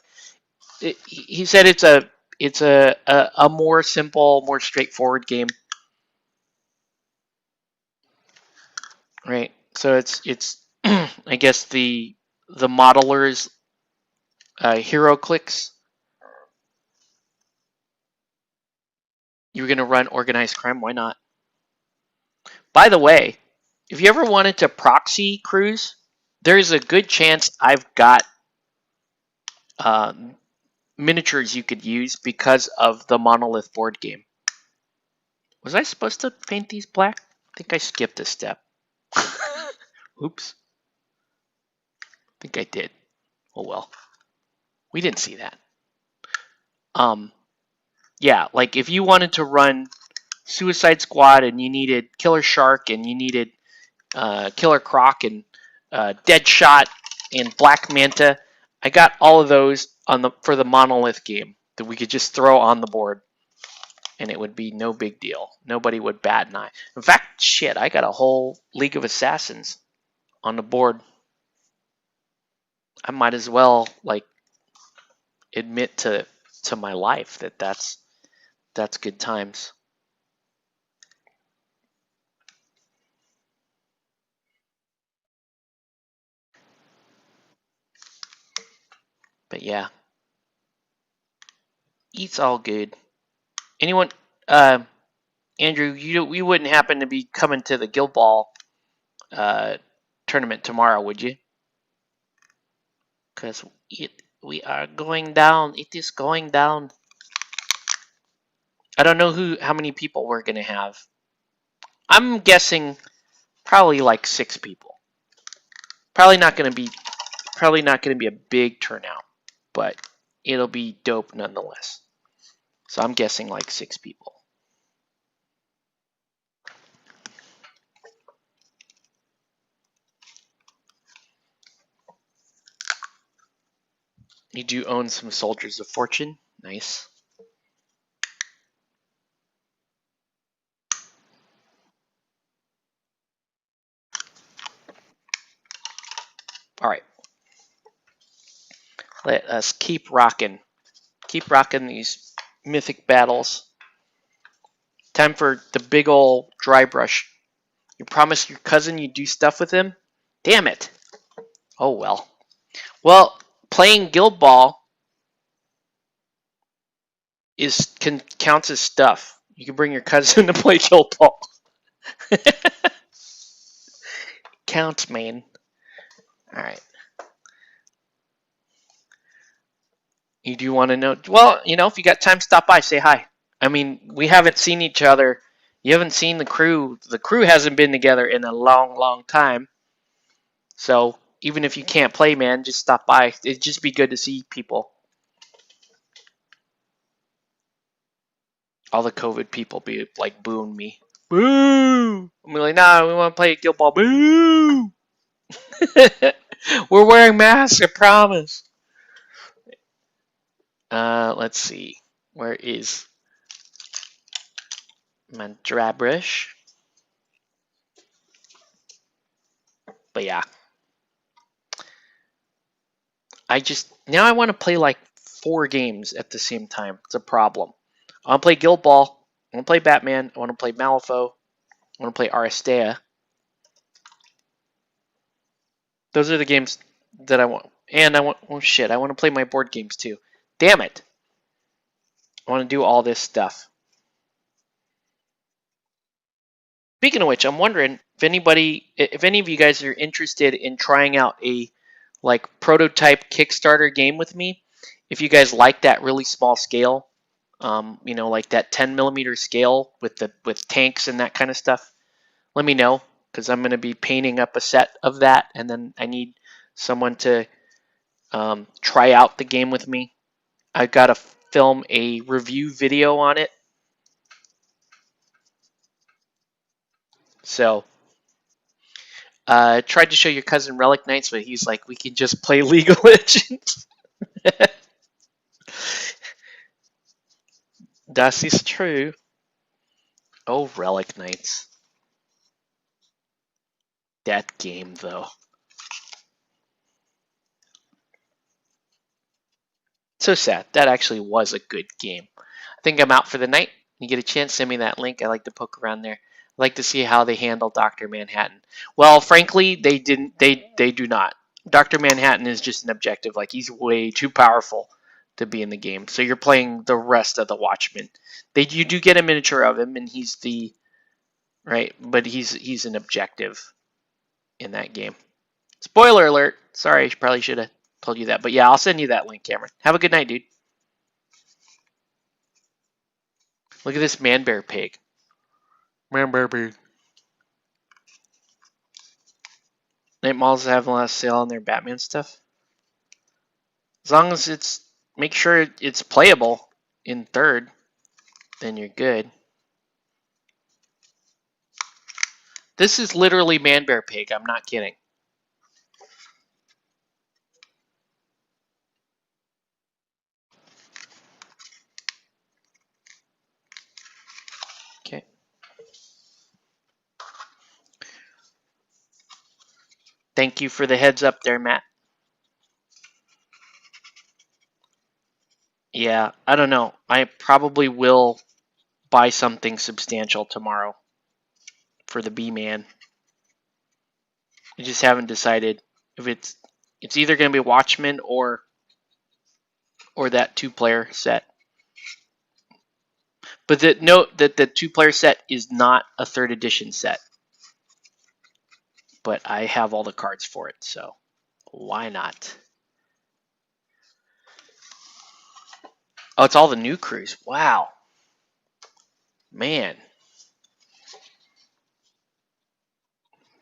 A: he said it's a more simple, more straightforward game. Right. So it's I guess the modeler's HeroClix. You're gonna run organized crime. Why not? By the way, if you ever wanted to proxy cruise, there's a good chance I've got miniatures you could use because of the Monolith board game. Was I supposed to paint these black? I think I skipped a step. Oops. I think I did. Oh well. We didn't see that. Yeah, like if you wanted to run Suicide Squad and you needed Killer Shark and you needed Killer Croc and Deadshot and Black Manta, I got all of those for the Monolith game that we could just throw on the board, and it would be no big deal. Nobody would bat an eye. In fact, shit, I got a whole League of Assassins on the board. I might as well like admit to my life that that's good times. But yeah, it's all good. Anyone, Andrew, you wouldn't happen to be coming to the Guild Ball tournament tomorrow, would you? Because we are going down. It is going down. I don't know how many people we're gonna have. I'm guessing probably like 6 people. Probably not gonna be a big turnout, but it'll be dope nonetheless. So I'm guessing like 6 people. You do own some Soldiers of Fortune. Nice. All right. Let us keep rocking. Keep rocking these mythic battles. Time for the big ol' dry brush. You promised your cousin you'd do stuff with him? Damn it. Oh well. Well, playing Guild Ball counts as stuff. You can bring your cousin to play Guild Ball. Counts, man. Alright. You do want to know? Well, you know, if you got time, stop by, say hi. I mean, we haven't seen each other. You haven't seen the crew. The crew hasn't been together in a long, long time. So even if you can't play, man, just stop by. It'd just be good to see people. All the COVID people be like booing me. Boo! I'm like, nah, we want to play Guild Ball. Boo! We're wearing masks, I promise. Let's see. Where is my dry brush? But yeah. Now I want to play like 4 games at the same time. It's a problem. I want to play Guild Ball. I want to play Batman. I want to play Malifaux. I want to play Aristea. Those are the games that I want. And I want, oh shit, I want to play my board games too. Damn it. I want to do all this stuff. Speaking of which, I'm wondering, if any of you guys are interested in trying out a like prototype Kickstarter game with me, if you guys like that really small scale, like that 10mm scale with tanks and that kind of stuff, let me know, because I'm going to be painting up a set of that, and then I need someone to try out the game with me. I've got to film a review video on it. So, tried to show your cousin Relic Knights, but he's like, we can just play League of Legends. Das ist true. Oh, Relic Knights. That game, though. So sad. That actually was a good game. I think I'm out for the night. You get a chance, send me that link. I like to poke around there. I like to see how they handle Dr. Manhattan. Well, frankly, they didn't. They do not. Dr. Manhattan is just an objective. Like, he's way too powerful to be in the game. So you're playing the rest of the Watchmen. You do get a miniature of him, and he's the right, but he's an objective in that game. Spoiler alert. Sorry, I probably should have told you that. But yeah, I'll send you that link, Cameron. Have a good night, dude. Look at this man bear pig. Man bear pig. Night Malls have a last sale on their Batman stuff. As long as make sure it's playable in third, then you're good. This is literally Man Bear Pig. I'm not kidding. Okay. Thank you for the heads up there, Matt. Yeah, I don't know. I probably will buy something substantial tomorrow for the B-Man. I just haven't decided if it's either going to be Watchmen or that 2-player set. But note that the 2-player set is not a 3rd edition set. But I have all the cards for it, so why not? Oh, it's all the new crews. Wow. Man.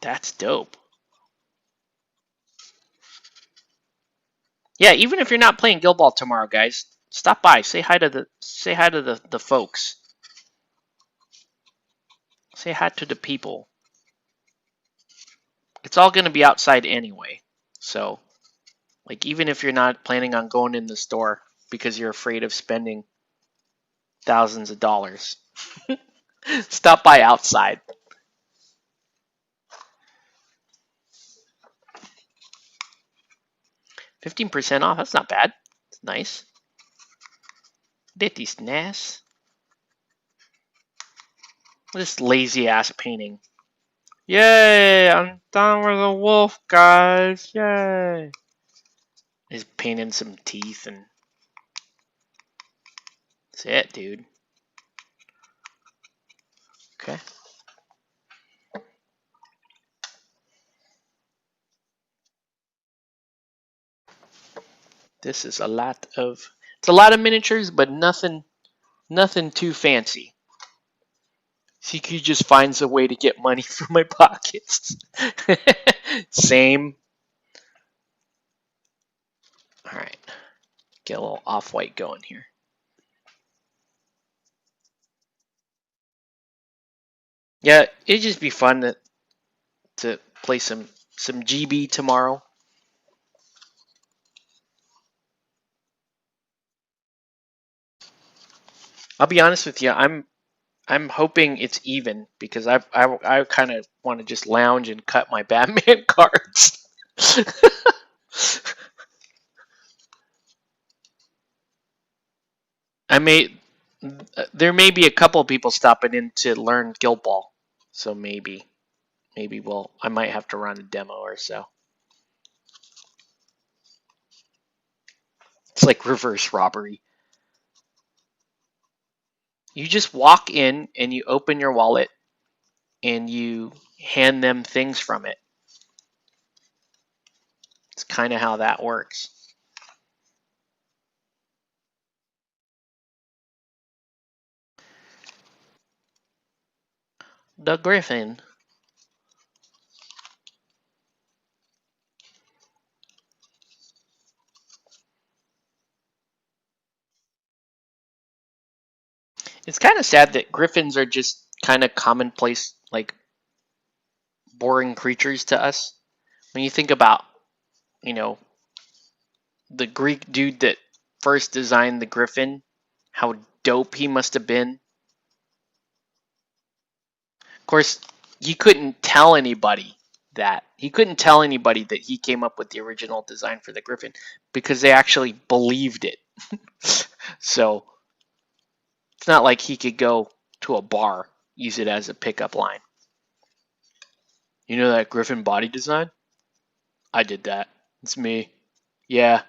A: That's dope. Yeah, even if you're not playing Guild Ball tomorrow, guys, stop by. Say hi to the folks. Say hi to the people. It's all going to be outside anyway. So, like, even if you're not planning on going in the store because you're afraid of spending thousands of dollars, stop by outside. %15 off. That's not bad. It's nice. That is nice. This lazy ass painting. Yay! I'm done with the wolf, guys. Yay! He's painting some teeth and that's it, dude. Okay. This is a lot of miniatures, but nothing too fancy. CQ just finds a way to get money from my pockets. Same. All right. Get a little off-white going here. Yeah, it'd just be fun to play some GB tomorrow. I'll be honest with you, I'm hoping it's even because I kind of want to just lounge and cut my Batman cards. There may be a couple people stopping in to learn Guild Ball, so maybe I might have to run a demo or so. It's like reverse robbery. You just walk in and you open your wallet and you hand them things from it. It's kind of how that works. The Griffin. It's kind of sad that griffins are just kind of commonplace, like boring creatures to us. When you think about, you know, the Greek dude that first designed the griffin, how dope he must have been. Of course, he couldn't tell anybody that. He couldn't tell anybody that he came up with the original design for the griffin because they actually believed it. So it's not like he could go to a bar, use it as a pickup line. You know that griffin body design? I did that. It's me. Yeah,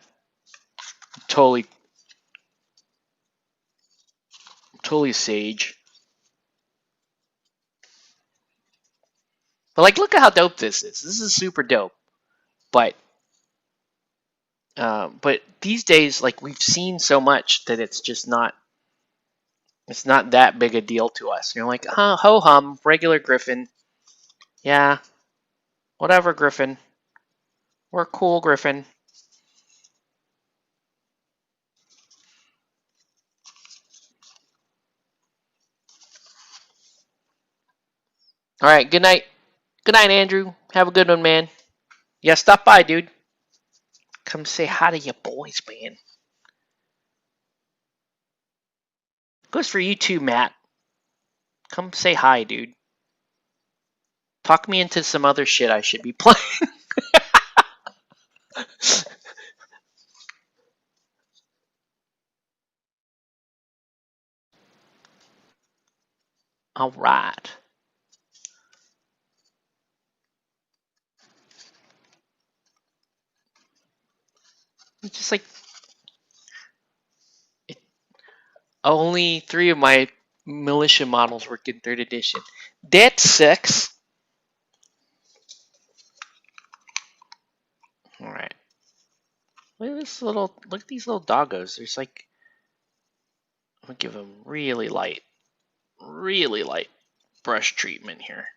A: totally sage. But like, look at how dope this is. This is super dope. But these days, like, we've seen so much that it's just not. It's not that big a deal to us. You're like, ho hum, regular Griffin. Yeah, whatever, Griffin. We're cool, Griffin. All right, good night. Good night, Andrew. Have a good one, man. Yeah, stop by, dude. Come say hi to your boys, man. Goes for you too, Matt. Come say hi, dude. Talk me into some other shit I should be playing. All right. It's just like only 3 of my militia models work in 3rd edition. That sucks. All right. Look at these little doggos. There's like, I'm gonna give them really light brush treatment here,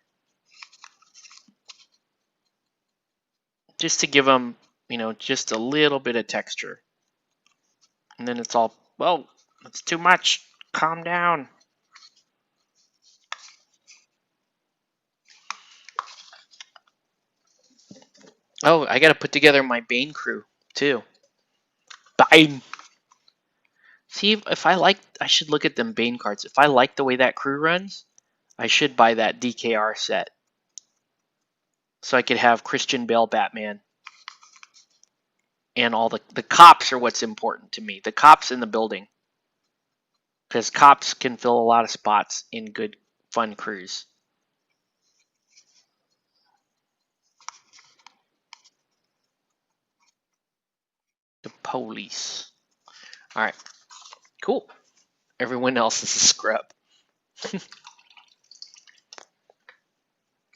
A: just to give them, just a little bit of texture. And then it's all, well, that's too much. Calm down. Oh, I gotta put together my Bane crew too. Bane. See, if I should look at them Bane cards. If I like the way that crew runs, I should buy that DKR set. So I could have Christian Bale Batman. And all the cops are what's important to me. The cops in the building. Because cops can fill a lot of spots in good, fun crews. The police. Alright. Cool. Everyone else is a scrub.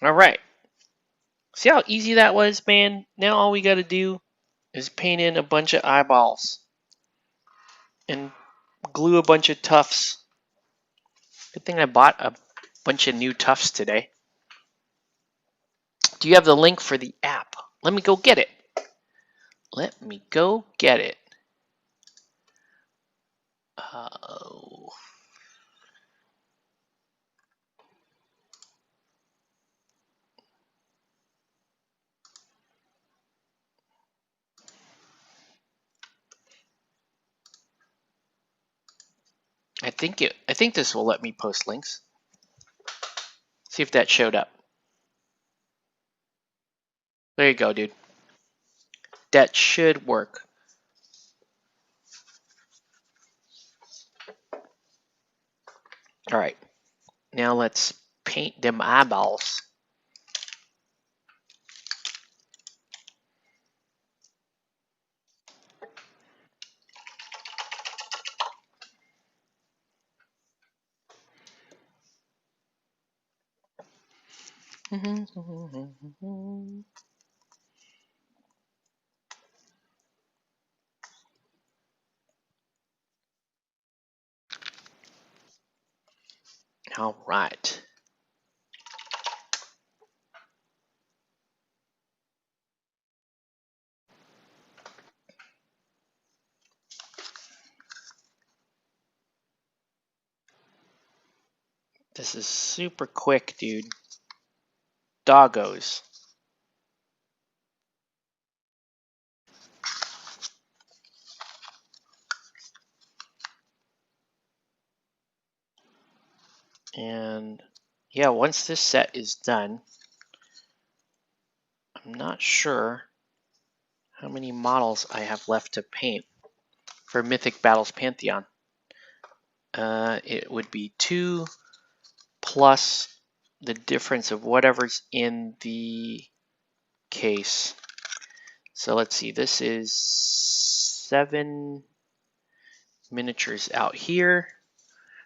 A: Alright. See how easy that was, man? Now all we gotta do is paint in a bunch of eyeballs. And glue a bunch of tufts. Good thing I bought a bunch of new tufts today. Do you have the link for the app? Let me go get it. Let me go get it. Oh. I think this will let me post links. See if that showed up. There you go, dude. That should work. All right. Now let's paint them eyeballs. All right. This is super quick, dude. Doggos. And yeah, once this set is done, I'm not sure how many models I have left to paint for Mythic Battles Pantheon. It would be 2 plus the difference of whatever's in the case. So let's see, this is 7 miniatures out here.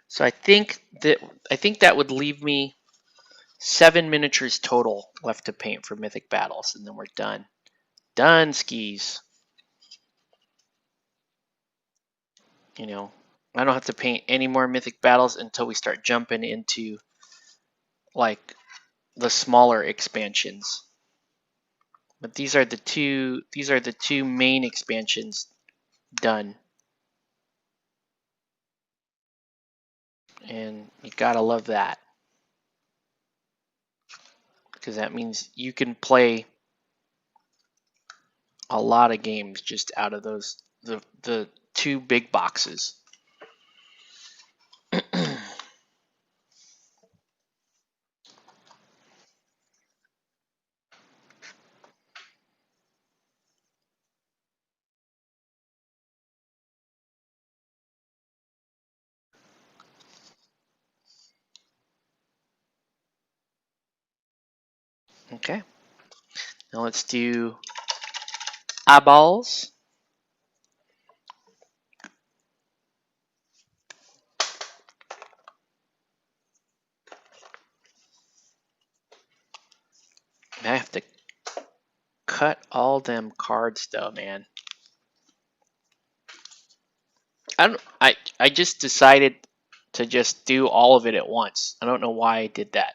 A: So I think that would leave me 7 miniatures total left to paint for Mythic Battles, and then we're done. Done skis. You know, I don't have to paint any more Mythic Battles until we start jumping into like the smaller expansions. But these are the two main expansions done. And you gotta love that, because that means you can play a lot of games just out of those the 2 big boxes. Okay, now let's do eyeballs. I have to cut all them cards though, man. I just decided to just do all of it at once. I don't know why I did that.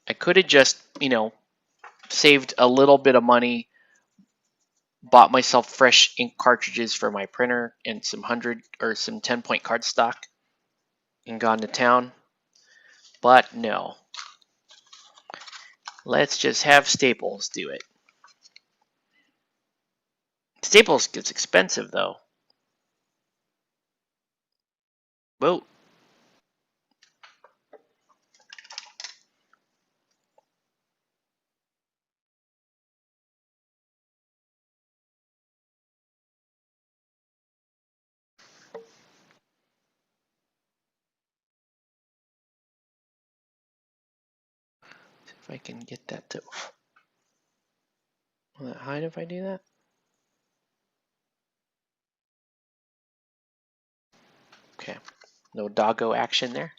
A: I could have just, saved a little bit of money, bought myself fresh ink cartridges for my printer and some 100 or some 10-point cardstock and gone to town. But no. Let's just have Staples do it. Staples gets expensive though. Whoa. See if I can get that to... Will it hide if I do that? Okay. No doggo action there.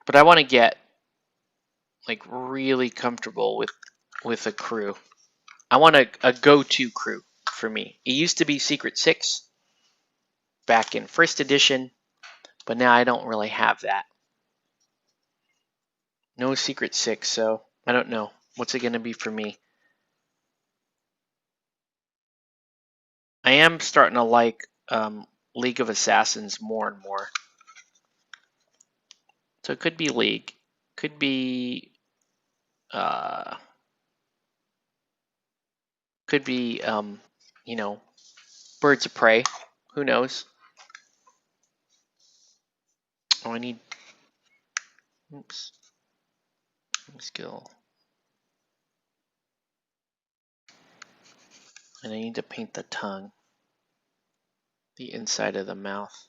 A: But I want to get like really comfortable with a crew. I want a go-to crew for me. It used to be Secret 6 back in first edition, but now I don't really have that. No Secret 6, so I don't know. What's it going to be for me? I am starting to like League of Assassins more and more. So it could be League. Could be... Birds of Prey. Who knows? Oh, I need... Oops. Skill. And I need to paint the tongue. The inside of the mouth.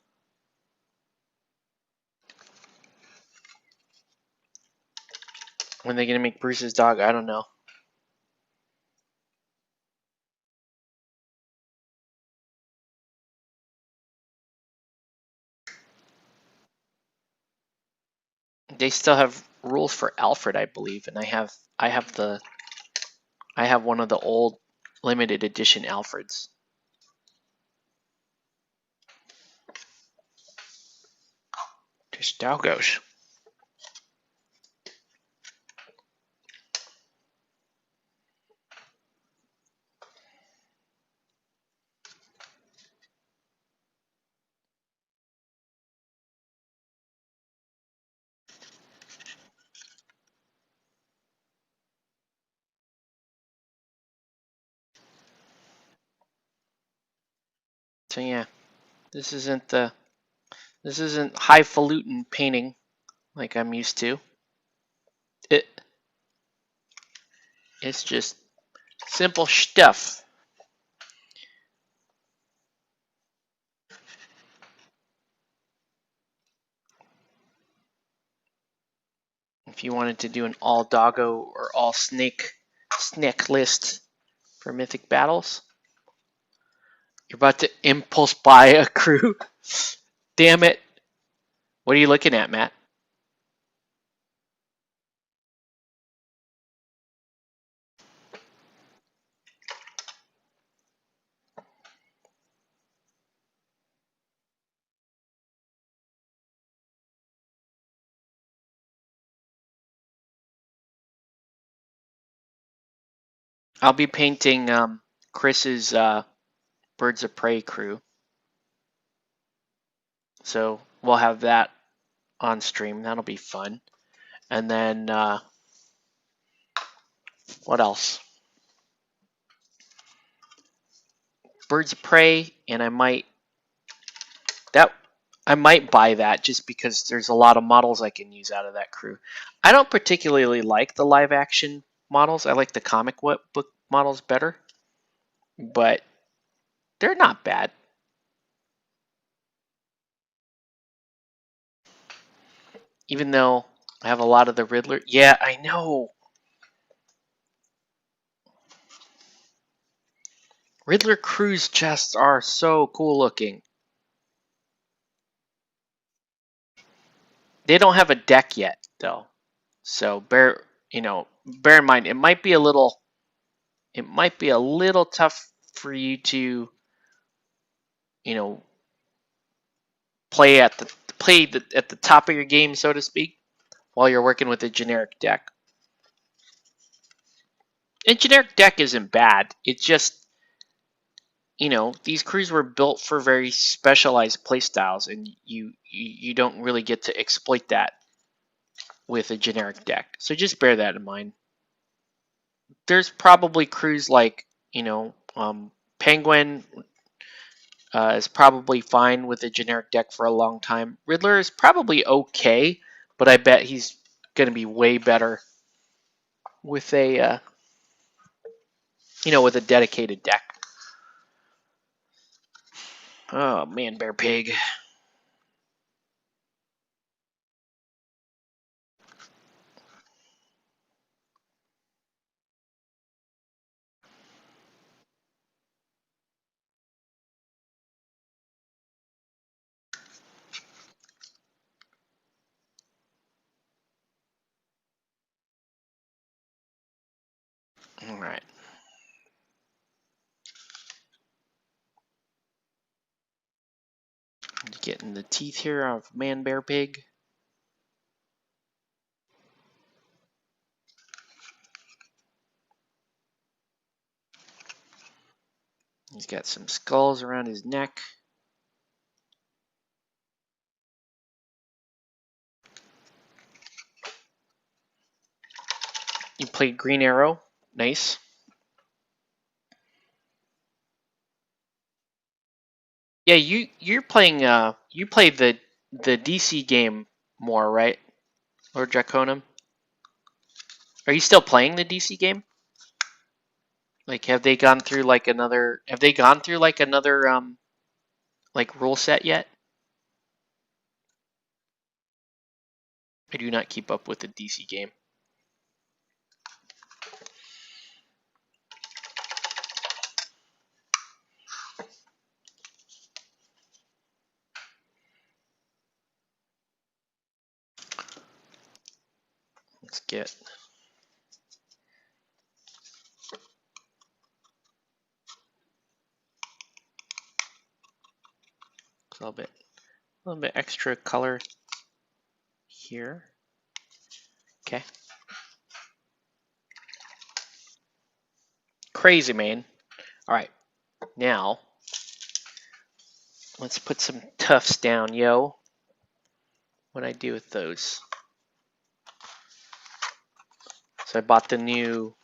A: When they're going to make Bruce's dog, I don't know. they still have rules for Alfred, I believe, and I have one of the old limited edition Alfreds. Just how goes. So yeah, this isn't highfalutin painting like I'm used to. It's just simple stuff. If you wanted to do an all doggo or all snake list for mythic battles, you're about to impulse buy a crew. Damn it. What are you looking at, Matt? I'll be painting Chris's Birds of Prey crew. So we'll have that on stream. That'll be fun. And then what else? Birds of Prey, and I might buy that just because there's a lot of models I can use out of that crew. I don't particularly like the live action models. I like the comic book models better, but they're not bad. Even though I have a lot of the Riddler. Yeah, I know. Riddler crews chests are so cool looking. They don't have a deck yet though. So bear in mind it might be a little tough for you to play at the top of your game, so to speak, while you're working with a generic deck. A generic deck isn't bad. It's just these crews were built for very specialized playstyles, and you don't really get to exploit that with a generic deck. So just bear that in mind. There's probably crews like Penguin is probably fine with a generic deck for a long time. Riddler is probably okay, but I bet he's going to be way better with a with a dedicated deck. Oh man, Bear Pig. All right. Getting the teeth here of Man Bear Pig. He's got some skulls around his neck. You played Green Arrow. Nice. Yeah, you're playing you played the DC game more, right? Or Draconum? Are you still playing the DC game? Like have they gone through like another like rule set yet? I do not keep up with the DC game. Let's get a little bit extra color here. Okay. Crazy, man. All right, now let's put some tufts down, yo. What I do with those? So I bought the new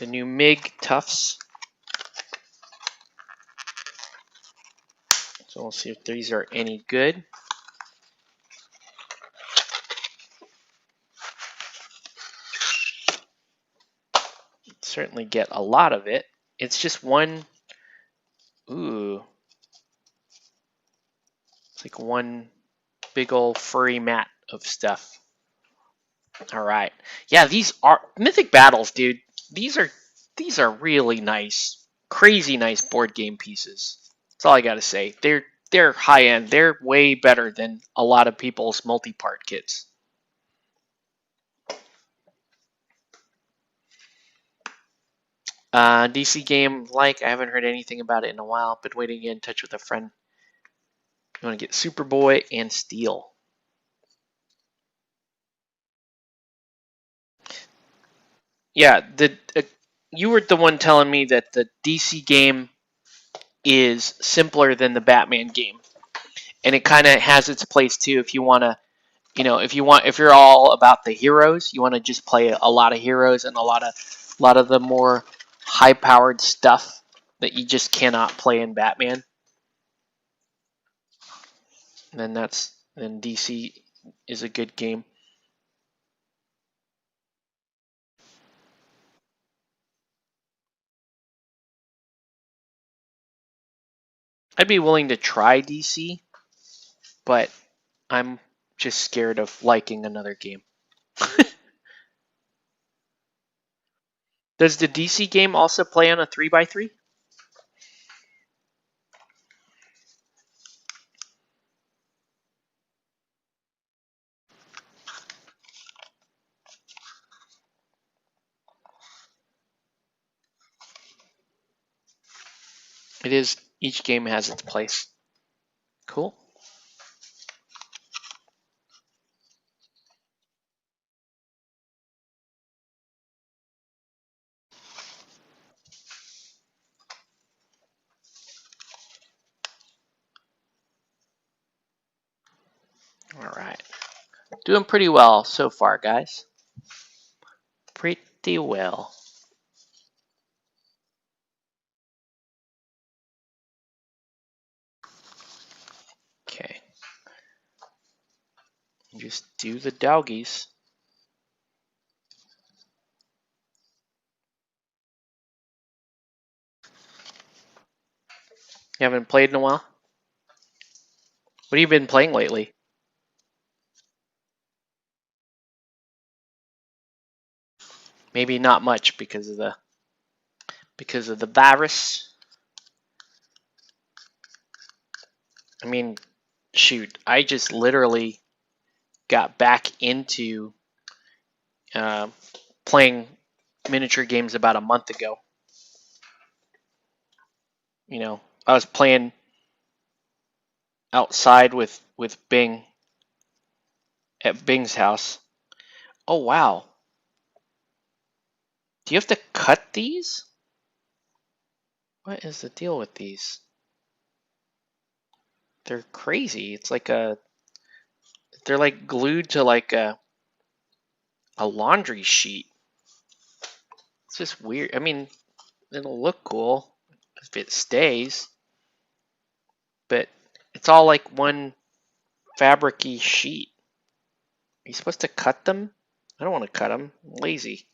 A: MIG tufts. So we'll see if these are any good. Certainly get a lot of it. It's just one. Ooh. It's like one big old furry mat of stuff. All right. Yeah, these are Mythic Battles, dude. These are really nice, crazy nice board game pieces. That's all I gotta say. They're high end. They're way better than a lot of people's multi-part kits. DC game like I haven't heard anything about it in a while. Been waiting to get in touch with a friend. You want to get Superboy and Steel. Yeah, you were the one telling me that the DC game is simpler than the Batman game, and it kind of has its place too. If you want to, if you're all about the heroes, you want to just play a lot of heroes and a lot of the more high-powered stuff that you just cannot play in Batman. Then DC is a good game. I'd be willing to try DC, but I'm just scared of liking another game. Does the DC game also play on a 3x3? It is. Each game has its place. Cool. All right. Doing pretty well so far, guys. Pretty well. Okay. Just do the doggies. You haven't played in a while? What have you been playing lately? Maybe not much because of the virus. I mean, shoot, I just literally got back into playing miniature games about a month ago. I was playing outside with Bing at Bing's house. Oh, wow. Do you have to cut these? What is the deal with these? They're crazy. It's like they're like glued to like a laundry sheet. It's just weird. I mean, it'll look cool if it stays, but it's all like one fabric-y sheet. Are you supposed to cut them? I don't want to cut them. I'm lazy.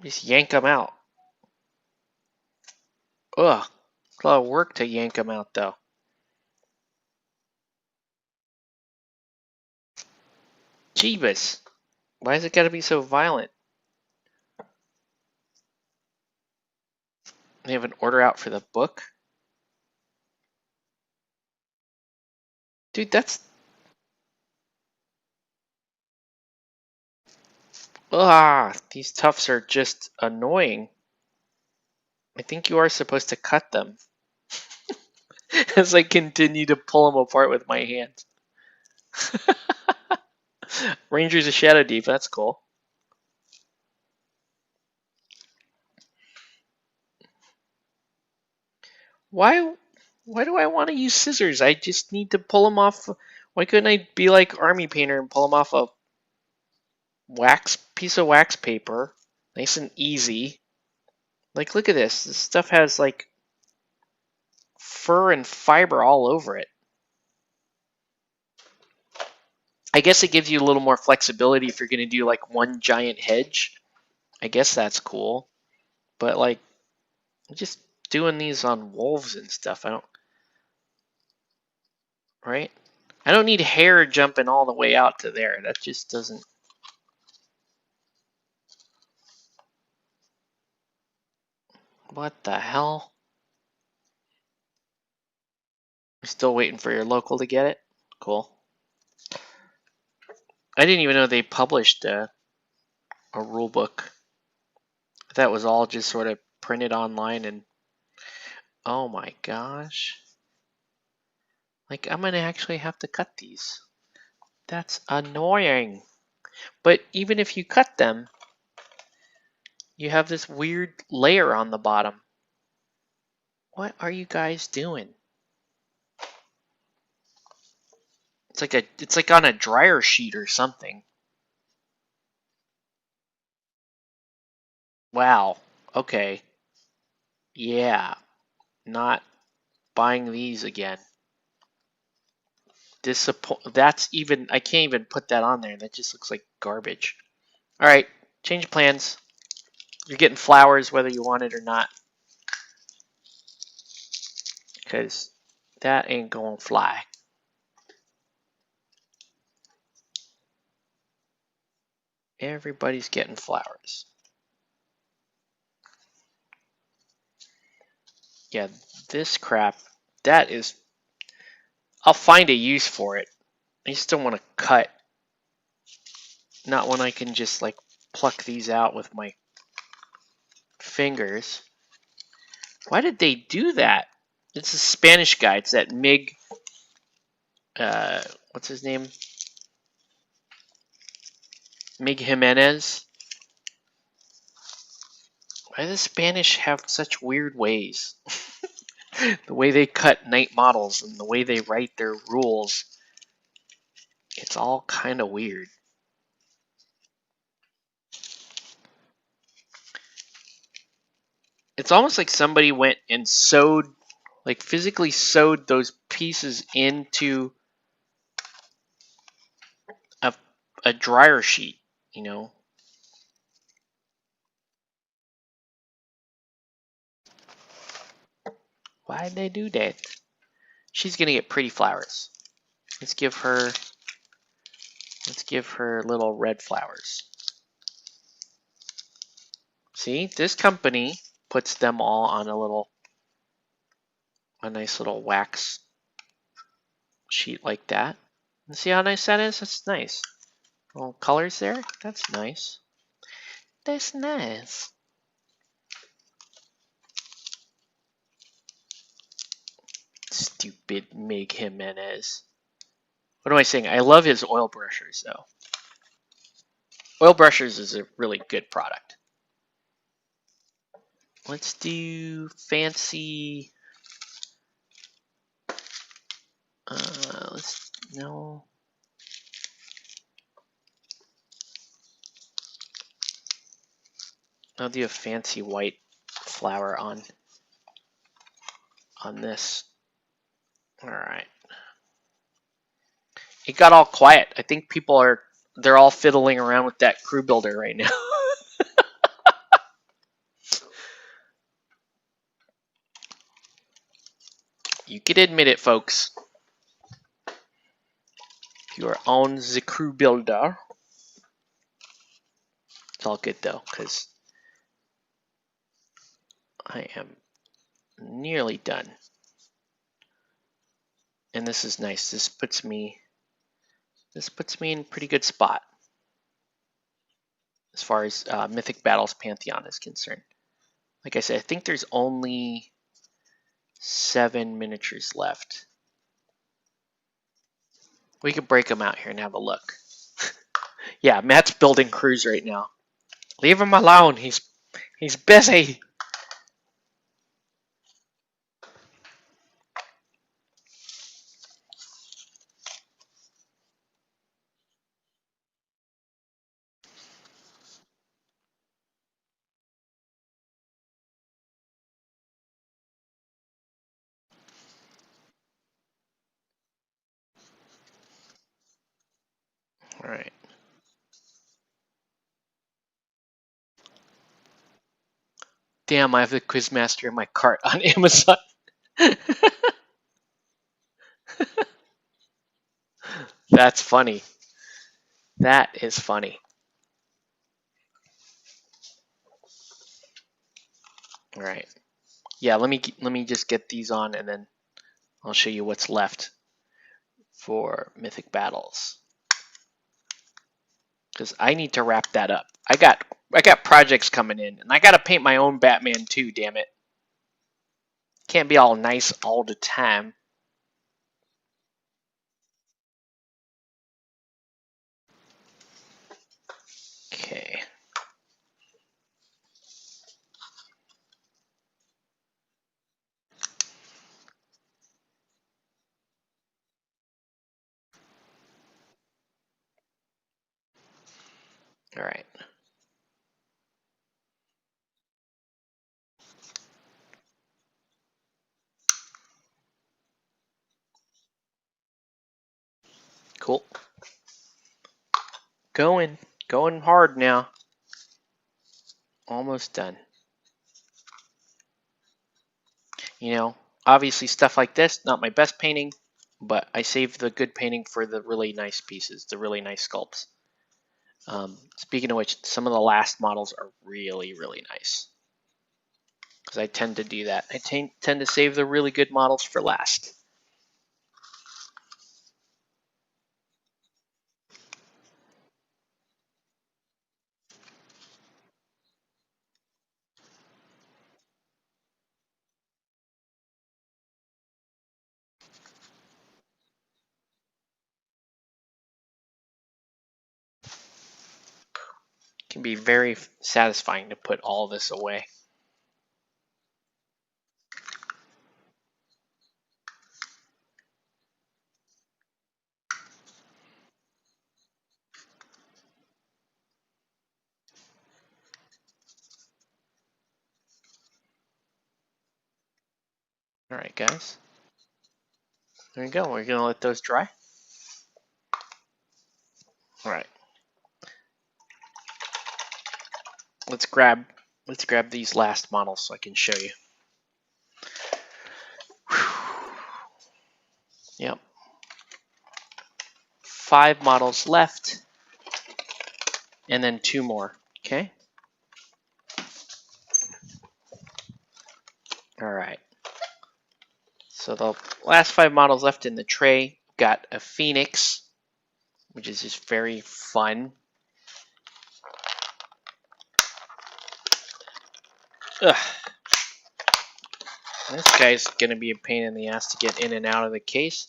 A: Just yank them out. Ugh. It's a lot of work to yank them out, though. Jeebus. Why is it got to be so violent? They have an order out for the book? Dude, that's Ah, these tufts are just annoying. I think you are supposed to cut them. As I continue to pull them apart with my hands. Ranger's a Shadow Deep, that's cool. Why do I want to use scissors? I just need to pull them off. Why couldn't I be like Army Painter and pull them off a piece of wax paper? Nice and easy. Like, look at this. This stuff has like fur and fiber all over it. I guess it gives you a little more flexibility if you're going to do like one giant hedge. I guess that's cool. But like, just doing these on wolves and stuff, I don't. Right? I don't need hair jumping all the way out to there. That just doesn't. What the hell? I'm still waiting for your local to get it. Cool. I didn't even know they published a rule book. That was all just sort of printed online and. Oh my gosh. Like, I'm gonna actually have to cut these. That's annoying. But even if you cut them, you have this weird layer on the bottom. What are you guys doing? It's like on a dryer sheet or something. Wow. Okay. Yeah. Not buying these again. That's even, I can't even put that on there. That just looks like garbage. All right. Change plans. You're getting flowers whether you want it or not. Because that ain't gonna fly. Everybody's getting flowers. Yeah, this crap, that is, I'll find a use for it. I just don't want to cut. Not when I can just like pluck these out with my fingers. Why did they do that? It's a Spanish guy. It's that Mig, what's his name? Mig Jimenez. Why do the Spanish have such weird ways? The way they cut night models and the way they write their rules. It's all kind of weird. It's almost like somebody went and sewed, like physically sewed those pieces into a dryer sheet, you know? Why'd they do that? She's gonna get pretty flowers. Let's give her little red flowers. See, this company puts them all on a nice little wax sheet like that. And see how nice that is? That's nice. Little colors there. That's nice. That's nice. Stupid Mig Jimenez. What am I saying? I love his oil brushers though. Oil brushers is a really good product. Let's do fancy. No. I'll do a fancy white flower on this. All right. It got all quiet. I think they're all fiddling around with that crew builder right now. You can admit it, folks. You are on the crew builder. It's all good though, because I am nearly done. And this is nice. This puts me in a pretty good spot. as far as Mythic Battles Pantheon is concerned. Like I said, I think there's only 7 miniatures left. We could break them out here and have a look. Yeah, Matt's building crews right now. Leave him alone. He's busy. All right. Damn, I have the Quizmaster in my cart on Amazon. That's funny. That is funny. All right. Yeah, let me just get these on, and then I'll show you what's left for Mythic Battles. Because I need to wrap that up. I got projects coming in, and I got to paint my own Batman too. Damn it! Can't be all nice all the time. Okay. All right. Cool. Going hard now. Almost done. You know, obviously stuff like this, not my best painting, but I saved the good painting for the really nice pieces, the really nice sculpts. Speaking of which, some of the last models are really, really nice. Because I tend to do that. I tend to save the really good models for last. It can be very satisfying to put all this away. All right, guys. There you go. We're gonna let those dry. All right. Let's grab these last models so I can show you. Yep. 5 models left, and then 2 more. Okay. All right. So the last 5 models left in the tray got a Phoenix, which is just very fun. Ugh. This guy's gonna be a pain in the ass to get in and out of the case,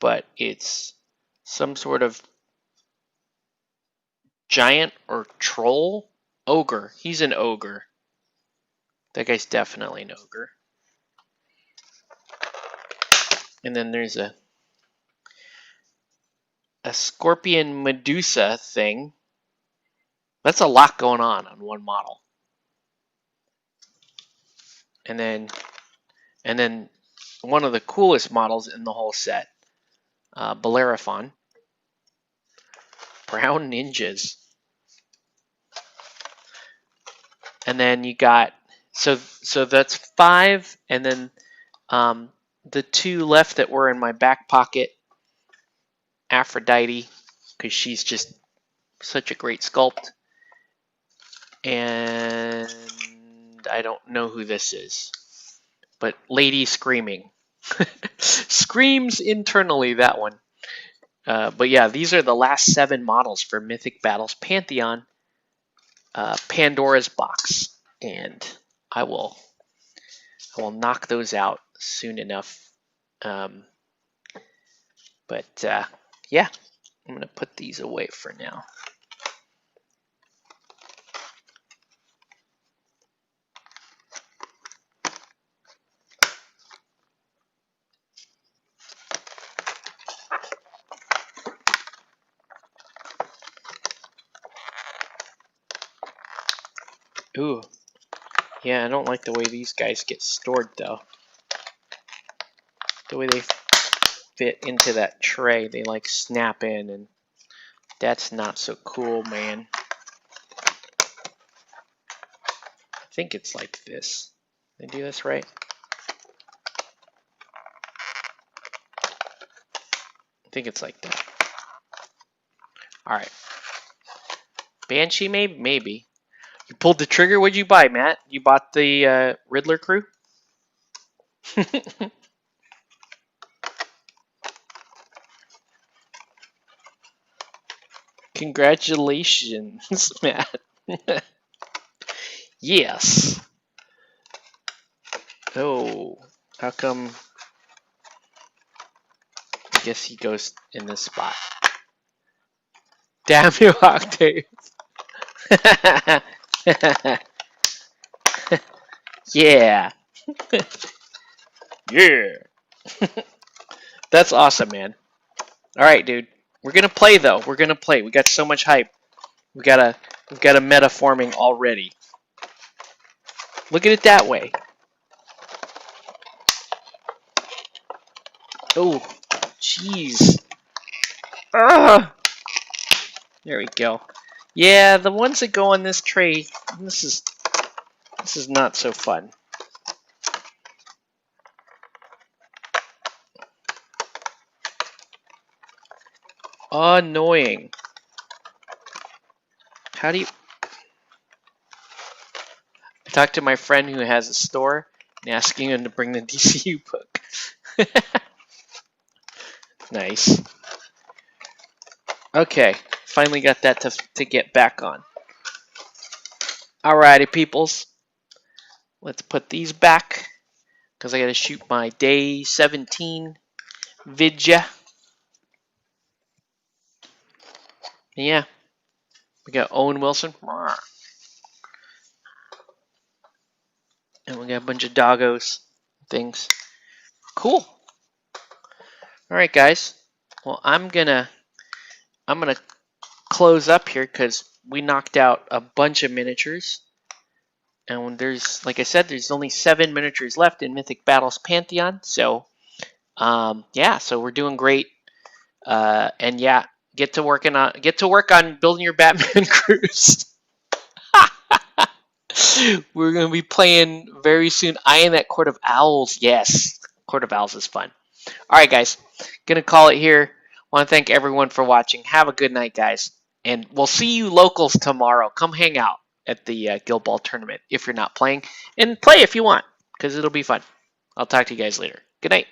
A: but it's some sort of giant or troll ogre. He's an ogre. That guy's definitely an ogre. And then there's a scorpion Medusa thing. That's a lot going on one model. And then one of the coolest models in the whole set, Bellerophon. Brown ninjas. And then you got so that's 5, and then the 2 left that were in my back pocket, Aphrodite, because she's just such a great sculpt, and I don't know who this is, but Lady Screaming. Screams internally, that one. But yeah, these are the last 7 models for Mythic Battles Pantheon. Pandora's box, and I will knock those out soon enough. But yeah, I'm gonna put these away for now. Ooh, yeah, I don't like the way these guys get stored though. The way they fit into that tray, they like snap in, and that's not so cool, man. I think it's like this. Did I do this right? I think it's like that. All right. Banshee, maybe. You pulled the trigger. What'd you buy, Matt? You bought the Riddler crew? Congratulations, Matt. Yes. Oh, how come? I guess he goes in this spot. Damn you, Octave. Yeah. Yeah. That's awesome, man. All right, dude. We're gonna play though. We're gonna play. We got so much hype. We've got a meta forming already. Look at it that way. Oh, jeez. There we go. Yeah, the ones that go on this tray. This is not so fun. Annoying. How do you... I talked to my friend who has a store and asking him to bring the DCU book. Nice. Okay, finally got that to get back on. Alrighty, peoples. Let's put these back because I gotta shoot my day 17 vidya. Yeah, we got Owen Wilson. And we got a bunch of doggos things. Cool. Alright, guys. Well, I'm gonna close up here because we knocked out a bunch of miniatures. And when there's, like I said, there's only 7 miniatures left in Mythic Battles Pantheon. So, yeah, so we're doing great. And yeah, get to work on building your Batman crews. We're gonna be playing very soon. Eyeing at Court of Owls. Yes, Court of Owls is fun. All right, guys, gonna call it here. Want to thank everyone for watching. Have a good night, guys, and we'll see you locals tomorrow. Come hang out at the Guild Ball tournament if you're not playing, and play if you want, because it'll be fun. I'll talk to you guys later. Good night.